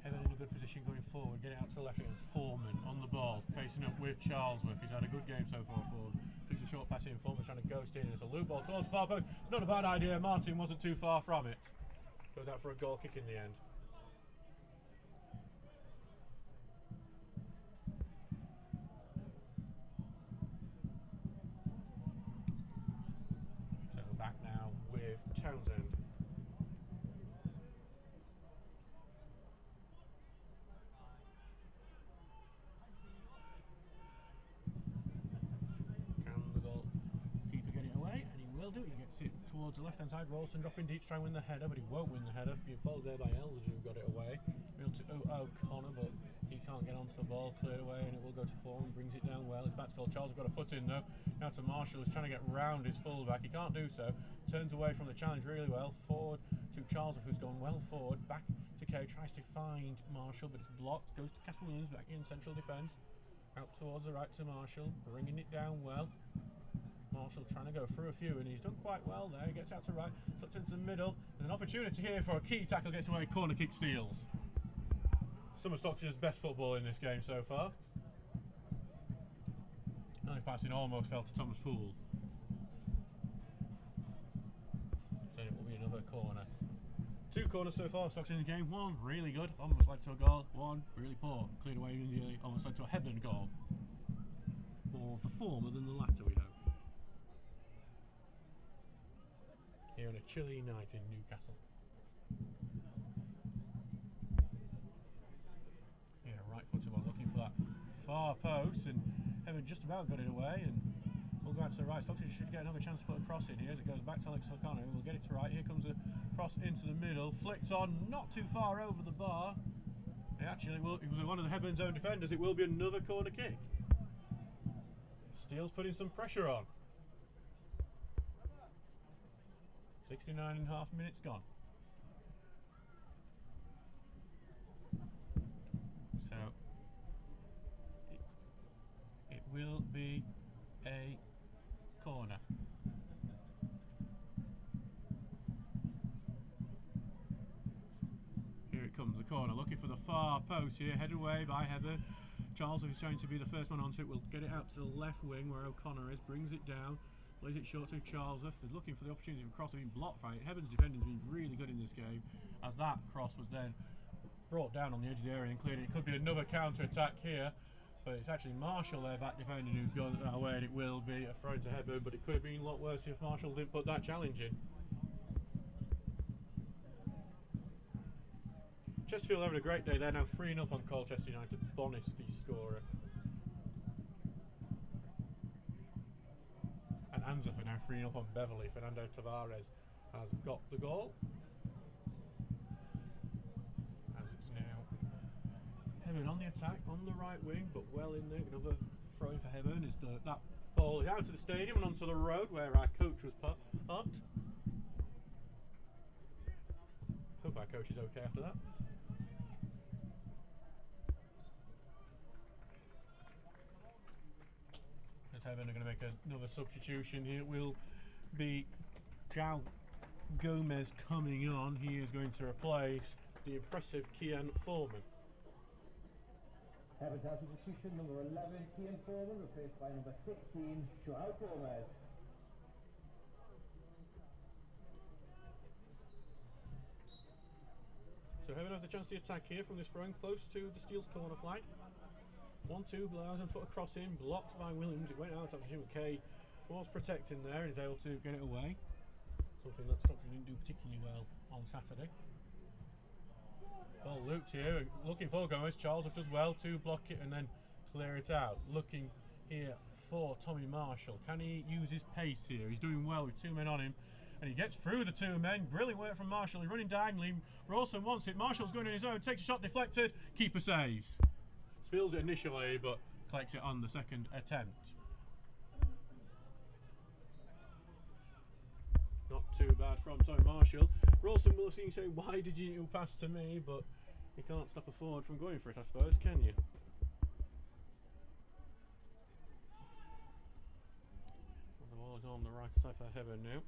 Speaker 1: Hebburn in a good position going forward, get it out to the left again. Foreman on the ball, facing up with Charlesworth. He's had a good game so far forward. Flicks a short pass in, Foreman trying to ghost in, and it's a loop ball towards the far post. It's not a bad idea, Martin wasn't too far from it. Goes out for a goal kick in the end. Back now with Townsend. Can the goalkeeper get it away? And he will do. He gets it towards the left-hand side. Rawson dropping deep to try and win the header, but he won't win the header. Being followed there by Elser, who got it away. Real to O'Connor, but he can't get onto the ball. Cleared away, and it will go to Foreman. Brings it down well. It's back to goal. Charles has got a foot in though. Now to Marshall, who's trying to get round his fullback. He can't do so. Turns away from the challenge really well. Forward to Charles, who's gone well forward. Back to Kay. Tries to find Marshall, but it's blocked. Goes to Casper Williams back in central defence. Out towards the right to Marshall. Bringing it down well. Marshall trying to go through a few, and he's done quite well there. He gets out to right. Tucked into the middle. There's an opportunity here for a key tackle. Gets away. Corner kick steals. Some of Stocksbridge's best football in this game so far. Nice passing almost fell to Thomas Poole. So it will be another corner. 2 corners so far, Stocksbridge in the game. One really good, almost led to a goal. One really poor, cleared away immediately, almost led to a Hebburn goal. More of the former than the latter, we hope. Here on a chilly night in Newcastle. Yeah, right footed one, looking for that far post, and Hebburn just about got it away, and we'll go out to the right. Stocksbridge should get another chance to put a cross in here as it goes back to Alex O'Connor. We'll get it to right. Here comes a cross into the middle, flicked on, not too far over the bar. Actually, it was one of the Heburn's own defenders. It will be another corner kick. Steele's putting some pressure on. 69.5 minutes gone. will be a corner. Here it comes, the corner, looking for the far post here, headed away by Hebburn. Charles, if he's trying to be the first man onto it, will get it out to the left wing where O'Connor is, brings it down, lays it short to Charles. They're looking for the opportunity of a cross, being blocked by it. Heburn's defending has been really good in this game, as that cross was then brought down on the edge of the area and cleared. It could be another counter-attack here, but it's actually Marshall there back defending who's gone that way, and it will be a throw to Hebburn, but it could have been a lot worse if Marshall didn't put that challenge in. Chesterfield having a great day. They're now 3-up on Colchester United. Bonis the scorer. And Anzac are now 3-up on Beverley. Fernando Tavares has got the goal. As it's now Hebburn on the attack, on the right wing, but well in there. Another throw in for Hebburn. That ball is out to the stadium and onto the road where our coach was parked. Hope our coach is okay after that. Hebburn are going to make another substitution here. It will be João Gomez coming on. He is going to replace the impressive Kian Foreman.
Speaker 2: Hebburn substitution number 11, Kian Foreman, replaced by number 16, João Gomez.
Speaker 1: So Hebburn have the chance to attack here from this throwing close to the Steel's corner flag. 1-2, allows him to put a cross in, blocked by Williams. It went out after Jim McKay was protecting there and is able to get it away. Something that Stockbridge didn't do particularly well on Saturday. Ball looped here, looking for Gomez. Charles does well to block it and then clear it out. Looking here for Tommy Marshall. Can he use his pace here? He's doing well with 2 men on him. And he gets through the 2 men. Brilliant work from Marshall. He's running diagonally. Rawson wants it. Marshall's going on his own. Takes a shot deflected. Keeper saves. Spills it initially, but collects it on the second attempt. Not too bad from Tommy Marshall. Rawson will see saying, why did you pass to me? But you can't stop a forward from going for it, I suppose, can you? The ball is on the right side for Hebburn now.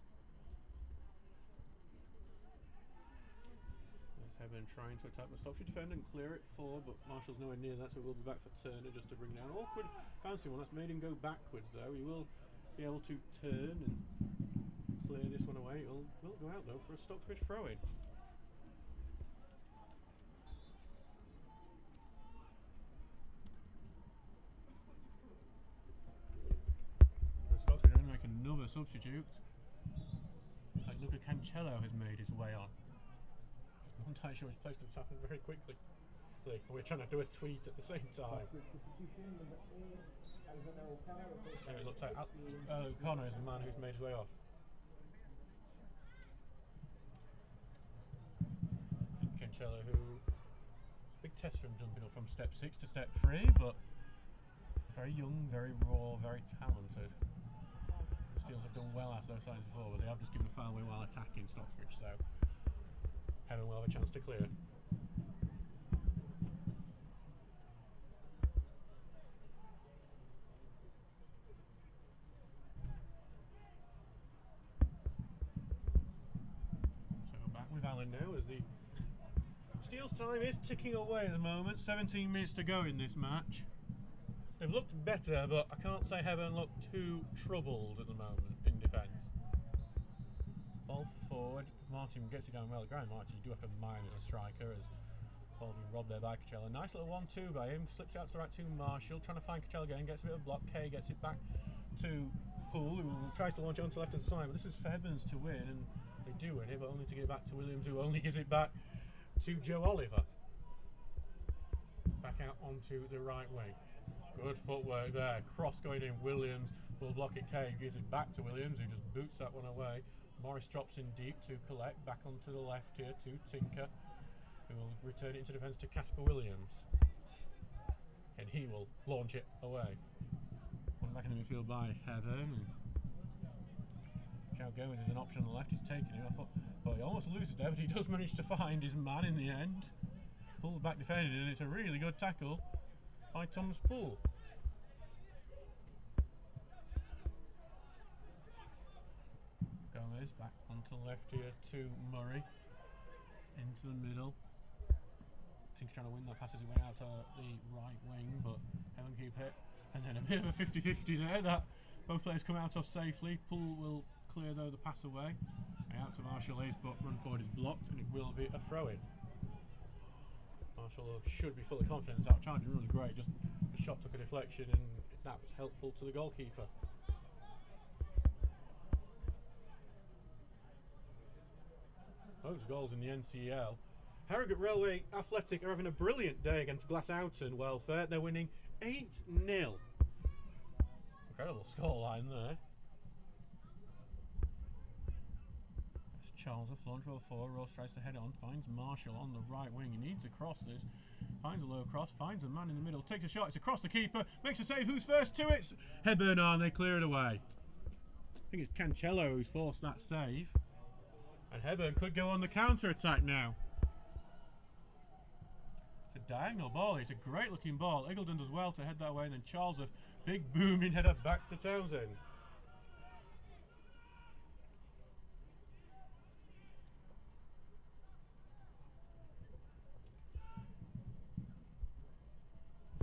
Speaker 1: Hebburn trying to attack the Stockbridge defender and clear it forward, but Marshall's nowhere near that, so we'll be back for Turner just to bring down. Awkward bouncing one, that's made him go backwards though. He will be able to turn and clear this one away. It will go out though for a Stocksbridge throw-in. And Stocksbridge are going to make another substitute. Like Luca Cancello has made his way on. I'm not entirely sure his place has happened very quickly. We're trying to do a tweet at the same time. It looks like O'Connor is the man who's made his way off. And Cancello, who it's a big test for him jumping up from step 6 to step 3, but very young, very raw, very talented. Steels have done well after those signs before, but they have just given a foul away while attacking Stocksbridge, so Hebburn will have a chance to clear. So back with Alan now as the Steel's time is ticking away at the moment. 17 minutes to go in this match. They've looked better, but I can't say Hebburn look too troubled at the moment in defence. Ball forward. Martin gets it down well. Graham Martin, you do have to mind as a striker, as ball being robbed there by Coachella. Nice little 1-2 by him. Slips out to the right to Marshall, trying to find Coachella again. Gets a bit of a block. Kay gets it back to Poole, who tries to launch it onto the left hand side. But this is for Hebburns to win, and they do win it, but only to get it back to Williams, who only gives it back to Joe Oliver. Back out onto the right wing. Good footwork there. Cross going in. Williams will block it. Kay gives it back to Williams, who just boots that one away. Morris drops in deep to collect, back onto the left here to Tinker, who will return it into defence to Casper Williams. And he will launch it away. One back in the midfield by Hebburn. João Gomez is an option on the left, he's taking it. I thought, well, he almost loses there, but he does manage to find his man in the end. Pulls back defending, and it's a really good tackle by Thomas Poole. is. Back onto the left here to Murray. Into the middle. Tinker trying to win that pass as he went out to the right wing, but Hebburn keep it. And then a bit of a 50-50 there that both players come out of safely. Poole will clear though the pass away. And out to Marshall is, but run forward is blocked and it will be a throw-in. Marshall should be full of confidence. That challenge was great, just the shot took a deflection and that was helpful to the goalkeeper. Those goals in the NCL. Harrogate Railway Athletic are having a brilliant day against Glassoughton Welfare. They're winning 8-0. Incredible scoreline there. It's Charles, a launch ball forward. Ross tries to head on, finds Marshall on the right wing. He needs to cross this. Finds a low cross, finds a man in the middle, takes a shot, it's across the keeper, makes a save. Who's first to it? Hebburn and they clear it away. I think it's Cancello who's forced that save. And Hebburn could go on the counter-attack now. It's a diagonal ball. It's a great looking ball. Eagledon does well to head that way, and then Charles, a big booming header back to Townsend.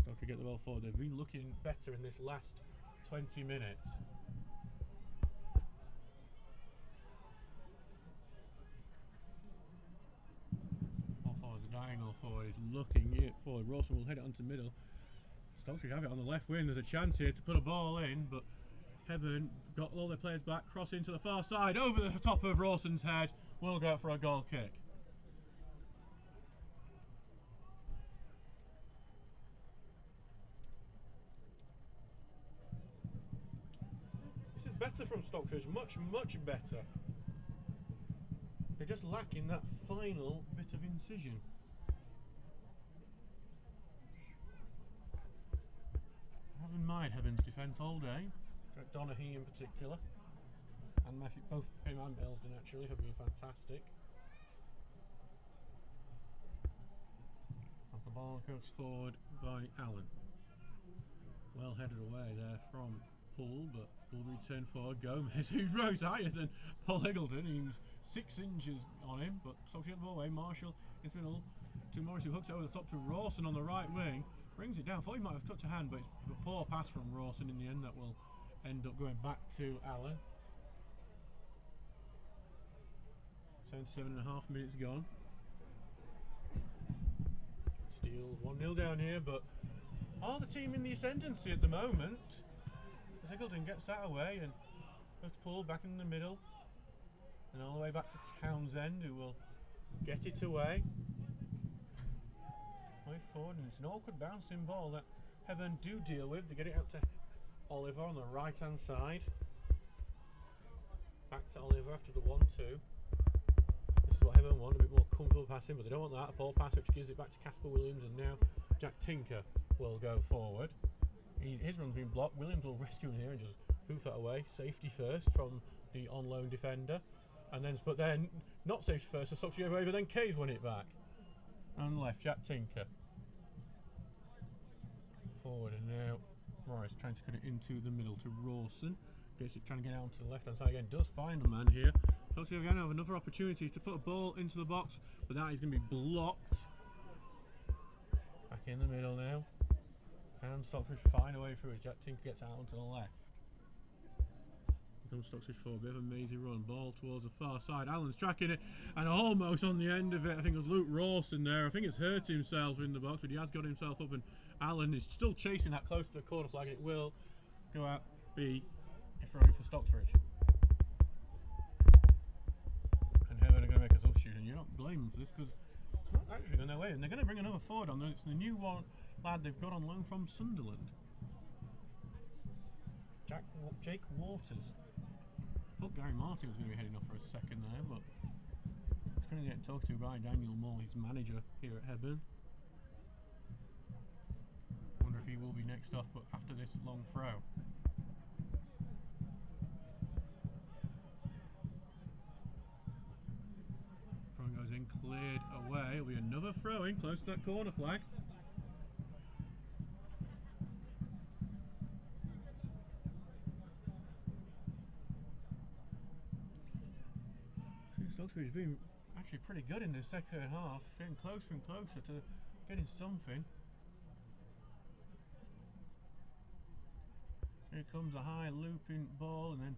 Speaker 1: Don't forget the ball forward. They've been looking better in this last 20 minutes. Diagonal forward is looking it forward. Rawson will head it onto the middle. Stocksbridge have it on the left wing. There's a chance here to put a ball in, but Hebburn got all their players back, cross into the far side, over the top of Rawson's head. Will go out for a goal kick. This is better from Stocksbridge, much better. They're just lacking that final bit of incision. I haven't mind Heburn's defence all day. Donaghy in particular. And Matthew, both him and Belsden actually have been fantastic. As the ball goes forward by Allen. Well headed away there from Poole, but will return forward. Gomez, who rose higher than Paul Eagledon. He was 6 inches on him, but Stocksbridge get the ball away. Marshall into the middle to Morris, who hooks it over the top to Rawson on the right wing. Brings it down. Thought he might have touched a hand, but it's a poor pass from Rawson in the end that will end up going back to Allen. 7.5 minutes gone. Steele 1-0 down here, but are the team in the ascendancy at the moment? As Eagledon gets that away and goes to Poole back in the middle. And all the way back to Townsend, who will get it away. Way forward, and it's an awkward bouncing ball that Hebburn do deal with. They get it out to Oliver on the right hand side. Back to Oliver after the 1-2. This is what Hebburn want, a bit more comfortable passing, but they don't want that. A poor pass which gives it back to Casper Williams, and now Jack Tinker will go forward. His run's been blocked. Williams will rescue him here and just hoof that away. Safety first from the on loan defender. And then, but then not safety first, so Stocksbridge away, but then Kay's won it back. And left, Jack Tinker. Forward, and now Morris trying to cut it into the middle to Rawson. Gets it, trying to get out to the left hand side again. Does find a man here. Stocksbridge again have another opportunity to put a ball into the box, but that is going to be blocked. Back in the middle now. And Stocksbridge find a way through it. Jack Tinker gets out onto the left. Comes Stocksbridge forward, a bit of a mazy run, ball towards the far side. Allen's tracking it, and almost on the end of it, I think it was Luke Rawson there. I think it's hurt himself in the box, but he has got himself up, and Allen is still chasing that close to the corner flag, and it will go out, be a throw for Stocksbridge. And Hebburn are going to make a substitute, and you're not blaming for this because it's not actually going their way, and they're going to bring another forward on. It's the new one lad they've got on loan from Sunderland. Jake Waters. I thought Gary Martin was going to be heading off for a second there, but he's going to get talked to by Daniel Moore, his manager here at Hebburn. Wonder if he will be next off, but after this long throw. Throw goes in, cleared away. It'll be another throw in, close to that corner flag. Stocksbridge has been actually pretty good in the second half, getting closer and closer to getting something. Here comes a high looping ball and then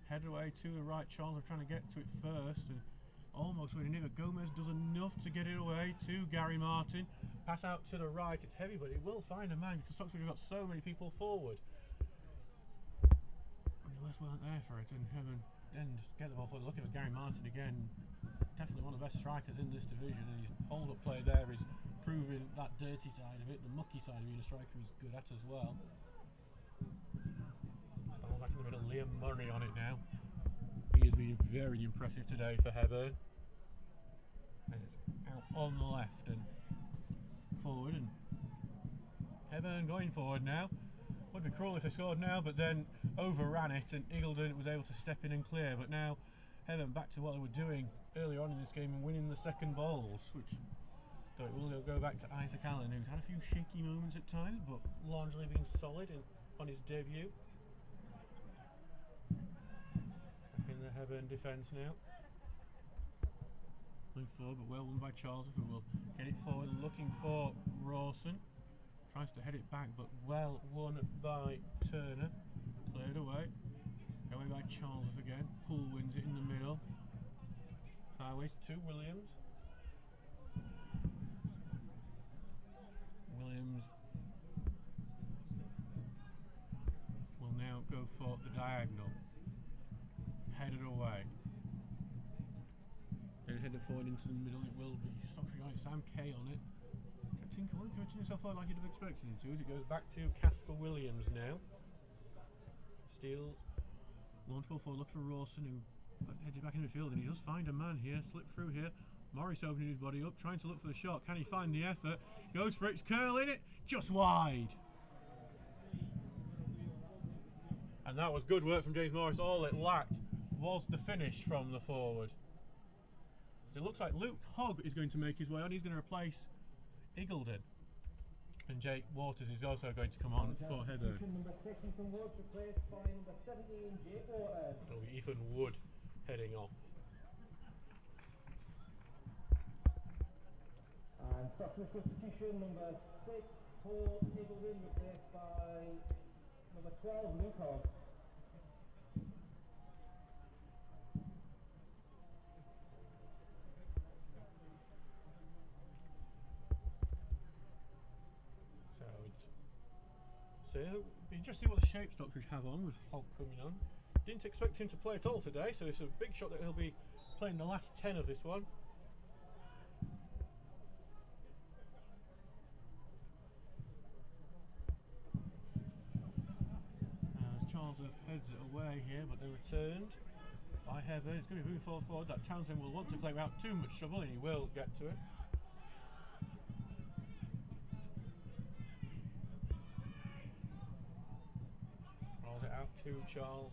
Speaker 1: headed away to the right. Charles are trying to get to it first and almost winning it, but Gomez does enough to get it away to Gary Martin. Pass out to the right, it's heavy, but it will find a man because Stocksbridge have got so many people forward. And the West weren't there for it, and Hebburn then get the ball forward. Looking for Gary Martin again, definitely one of the best strikers in this division, and his hold-up play there is proving that dirty side of it, the mucky side of being a striker he's good at as well. Ball back in the middle, Liam Murray on it now. He has been very impressive today for Hebburn. And it's out on the left and forward, and Hebburn going forward now. Would be cruel if they scored now, but then overran it and Eagledon was able to step in and clear. But now Hebburn back to what they were doing earlier on in this game and winning the second balls, which so it will go back to Isaac Allen, who's had a few shaky moments at times, but largely been solid on his debut. Back in the Hebburn defence now. Going forward, but well won by Charles, who will get it forward, looking for Rawson. Tries to head it back, but well won by Turner. Cleared away. Away by Charles again. Poole wins it in the middle. Highways to Williams. Williams will now go for the diagonal. Headed away. Headed forward into the middle. It will be Stocksbridge on it. Sam Kay on it. Tinker won't coach himself out like he'd have expected him to, as it goes back to Casper Williams now. Steals. Launch ball forward, look for Rawson, who heads it back in the field, and he does find a man here, slip through here. Morris opening his body up, trying to look for the shot. Can he find the effort? Goes for it, it's curling it, just wide. And that was good work from James Morris. All it lacked was the finish from the forward. So it looks like Luke Hogg is going to make his way on. He's going to replace Eagledon. And Jake Waters is also going to come on for Hebburn.
Speaker 2: Number 6, Ethan Wood, replaced by number 17, Jake Waters.
Speaker 1: It'll be Ethan Wood heading off.
Speaker 2: And Stocksbridge substitution, number 6 for Eagledon, replaced by number 12, Luke Hogg. So you just see what the shape Stocksbridge have on with Hogg coming on. Didn't expect him to play at all today, so it's a big shot that he'll be playing the last 10 of this one. As Charles heads it away here, but they're returned by Hebburn. It's going to be moving forward. That Townsend will want to play without too much trouble, and he will get to it. To Charles,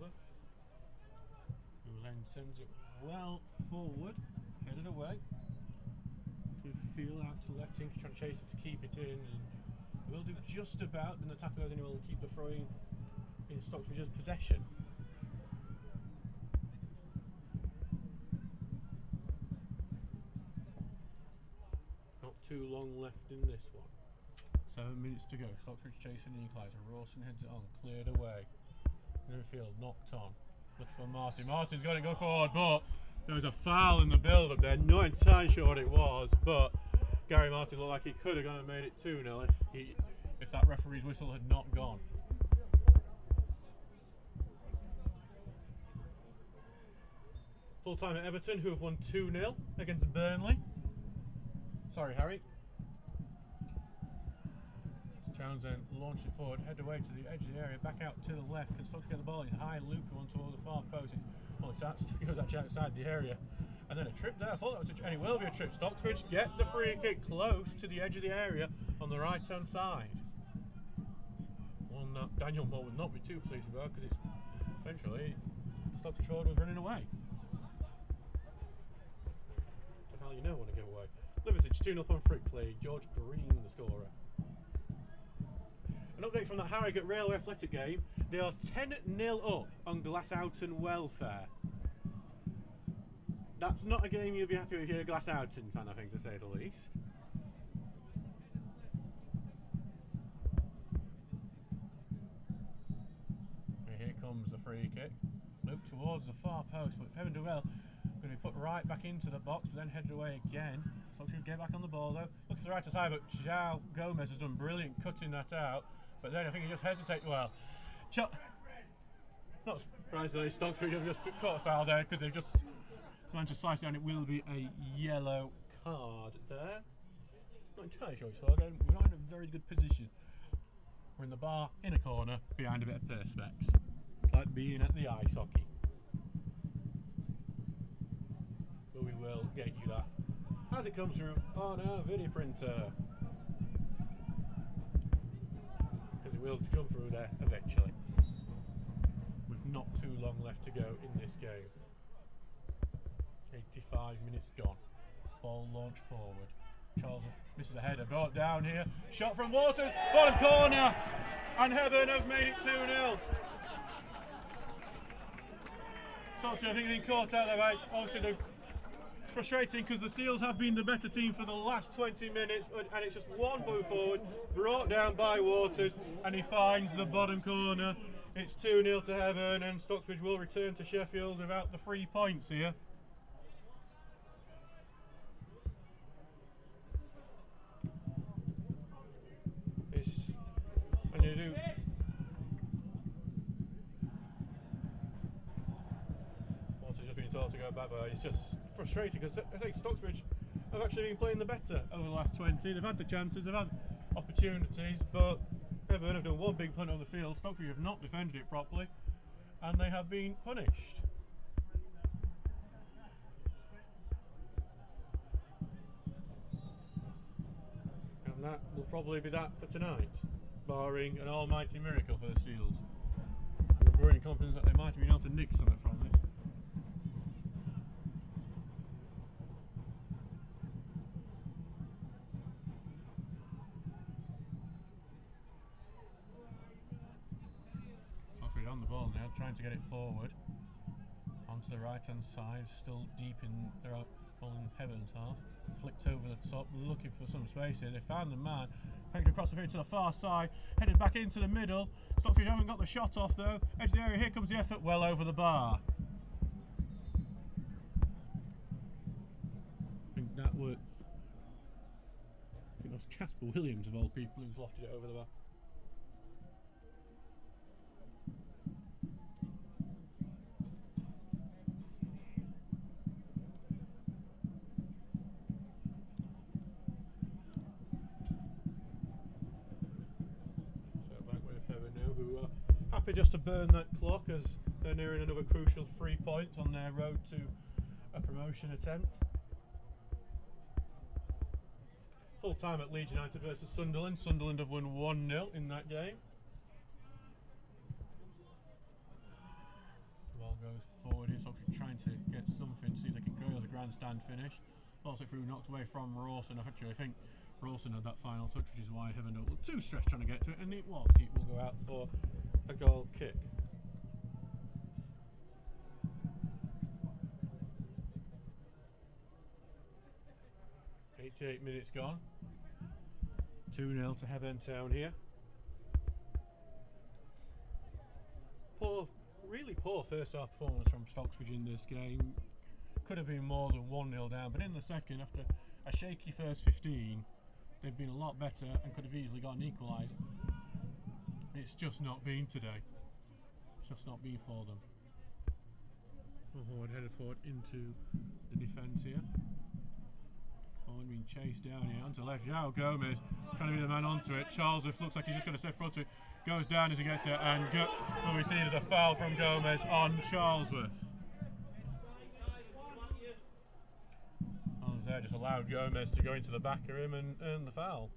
Speaker 2: who then sends it well forward, headed away to feel out to left. Tinker trying to chase it to keep it in, and will do just about. Then the tackle goes in, will keep the throwing in Stocksbridge's possession. Not too long left in this one. 7 minutes to go. Stocksbridge chasing the equaliser. Rawson heads it on, cleared away. Field knocked on. Looking for Martin. Martin's got to go forward, but there was a foul in the build-up there. Not entirely sure what it was, but Gary Martin looked like he could have gone and made it 2-0 if that referee's whistle had not gone. Full time at Everton, who have won 2-0 against Burnley. Sorry, Harry. Townsend launch it forward, head away to the edge of the area, back out to the left. Can Stocksbridge get the ball? He's high looping on toward the far post. Well, it goes actually outside the area. And then a trip there. I thought that was and it will be a trip. Stocksbridge get the free kick close to the edge of the area on the right hand side. One that Daniel Moore would not be too pleased about, because it's essentially the Stocksbridge forward was running away. That's how you know when to get away. Liversidge 2-0 on Frickley. George Green the scorer. An update from that Harrogate Railway Athletic game. They are 10-0 up on Glassoughton Welfare.
Speaker 1: That's not a game you'll be happy with your Glasshoughton fan, I think, to say the least.
Speaker 2: And here comes the free kick. Loop towards the far post, but Hebburn do well. Going to be put right back into the box, but then headed away again. Stocksbridge get back on the ball though. Looks to the right side, but João Gomez has done brilliant cutting that out. But then I think he just hesitated. Well, not surprisingly, Stocksbridge have just caught a foul there because they've just managed to slice it, and it will be a yellow card there. Not entirely sure it's for. Again, we're not in a very good position. We're in the bar, in a corner, behind a bit of perspex. It's like being at the ice hockey. But we will get you that as it comes through on our video printer. Because it will come through there eventually. With not too long left to go in this game. 85 minutes gone. Ball launched forward. Charles misses a header, brought down here. Shot from Waters, bottom corner, and Hebburn have made it 2-0. So I think they've been caught out there, right? Obviously, it's frustrating because the Steels have been the better team for the last 20 minutes, and it's just one move forward, brought down by Waters, and he finds the bottom corner. It's 2-0 to Hebburn, and Stocksbridge will return to Sheffield without the 3 points here. When you do Waters just been told to go back, but it's just frustrating because I think Stocksbridge have actually been playing the better over the last 20. They've had the chances, they've had opportunities, but Hebburn have done one big punt on the field. Stocksbridge have not defended it properly, and they have been punished. And that will probably be that for tonight, barring an almighty miracle for the Steels. We're growing confidence that they might have been able to nick something from it. Stocksbridge on the ball now, trying to get it forward onto the right hand side, still deep in their ball in Heburn's half. Flicked over the top, looking for some space here. They found the man, pegged across the field to the far side, headed back into the middle. Stocksbridge haven't got the shot off though. Edge of the area, here comes the effort, well over the bar. I think that was Casper Williams of all people who's lofted it over the bar. Who are happy just to burn that clock as they're nearing another crucial 3 points on their road to a promotion attempt. Full time at Leeds United versus Sunderland. Sunderland have won 1-0 in that game. The ball goes forward here, so trying to get something, see if they can go as a grandstand finish. Balls it through, knocked away from Rawson. Actually, I think Rawson had that final touch, which is why Hebburn don't look too stressed trying to get to it, and it was. He will go out for a goal kick. .88 minutes gone. 2-0 to Hebburn Town here. Really poor first half performance from Stocksbridge in this game. Could have been more than 1-0 down, but in the second, after a shaky first 15, they've been a lot better and could have easily got an equaliser. It's just not been today. It's just not been for them. Forward, headed forward into the defence here. Forward being chased down here onto left. João Gomez trying to be the man onto it. Charlesworth looks like he's just going to step front to it. Goes down as he gets there, and what we see is a foul from Gomez on Charlesworth. There just allowed Gomez to go into the back of him and earn the foul.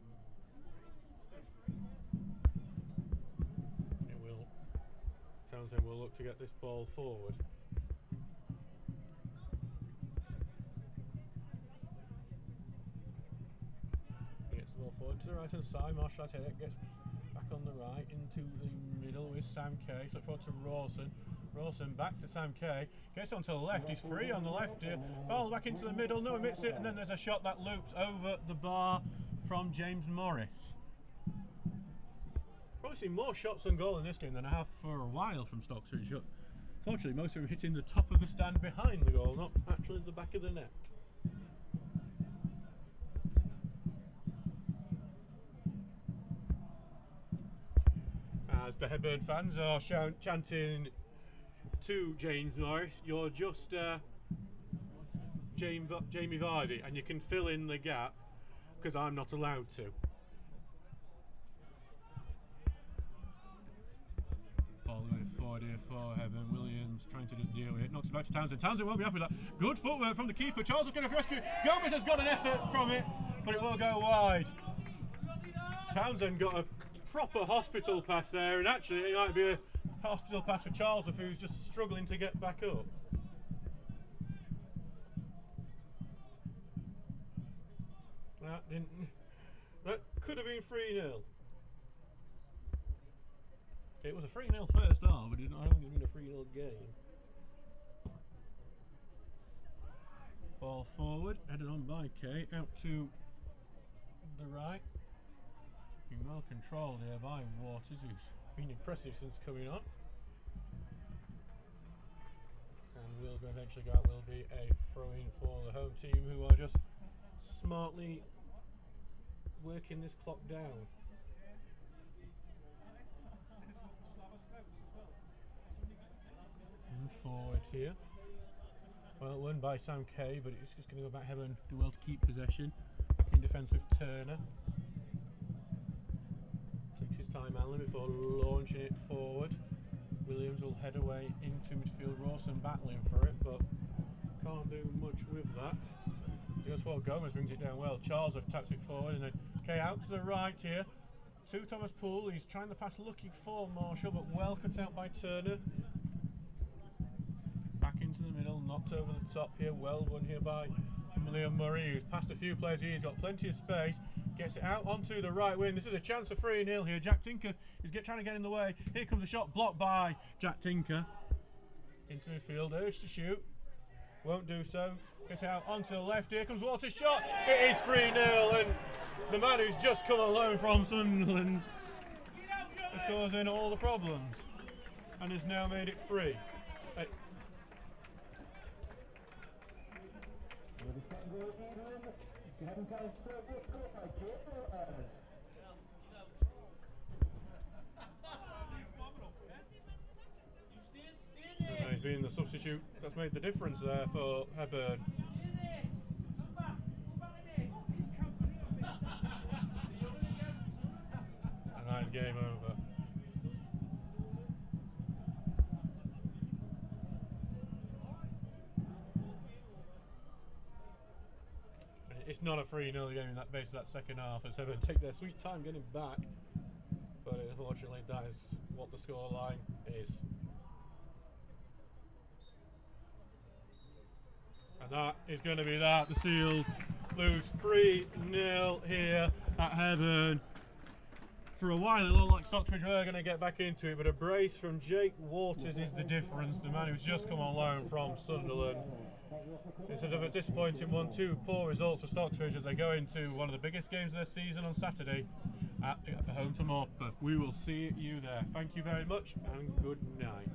Speaker 2: Townsend will look to get this ball forward. He gets the ball forward to the right hand side. Marshall gets back on the right into the middle with Sam Kay. So forward to Rawson. Rawson back to Sam Kay. Gets onto the left. He's free on the left here. Ball back into the middle. No one missed it. And then there's a shot that loops over the bar from James Morris. Probably seen more shots on goal in this game than I have for a while from Stocksbridge. Fortunately, most of them hitting the top of the stand behind the goal, not actually the back of the net. As the Hebburn fans are chanting to James Morris, you're just Jamie Vardy, and you can fill in the gap because I'm not allowed to. All the way forward here for Hebburn. Williams trying to just deal with it. Knocks it back to Townsend. Townsend won't be happy with that. Good footwork from the keeper. Charles is going to rescue. Gomez has got an effort from it, but it will go wide. Townsend got a proper hospital pass there, and actually it might be a hospital pass for Charles who's just struggling to get back up. That could have been 3-0. It was a 3-0 first half, but I don't think it's been a 3-0 game. Ball forward, headed on by Kay, out to the right. Being well controlled here by Waters, who's been impressive since coming on. And will eventually go out, will be a throw-in for the home team, who are just smartly working this clock down. And forward here. Well, won by Sam Kay, but it's just going to go back. Hebburn do well to keep possession. Back in defence with Turner. Takes his time, Allen, before launching it forward. Williams will head away into midfield. Rawson battling for it, but can't do much with that. He goes forward. Gomez brings it down well. Charles have taps it forward, and then Kay out to the right here. To Thomas Poole. He's trying to pass, looking for Marshall, but well cut out by Turner. Back into the middle, knocked over the top here. Well won here by Liam Murray, who's passed a few players here. He's got plenty of space. Gets it out onto the right wing. This is a chance of 3-0 here. Jack Tinker is trying to get in the way. Here comes a shot blocked by Jack Tinker. Into midfield, urged to shoot. Won't do so. Gets out onto the left. Here comes Walter's shot. It is 3-0, and the man who's just come alone from Sunderland is causing all the problems and has now made it 3. And he's been the substitute that's made the difference there for Hebburn. A nice game over. It's not a 3-0 game in that base of that second half, as Hebburn take their sweet time getting back, but unfortunately that is what the scoreline is. And that is going to be that. The Seals lose 3-0 here at Hebburn. For a while it looked like Stocksbridge were going to get back into it, but a brace from Jake Waters is the difference, the man who's just come on loan from Sunderland. Instead of a disappointing 1-2 poor results for Stocksbridge as they go into one of the biggest games of their season on Saturday at home to Morpeth. We will see you there. Thank you very much and good night.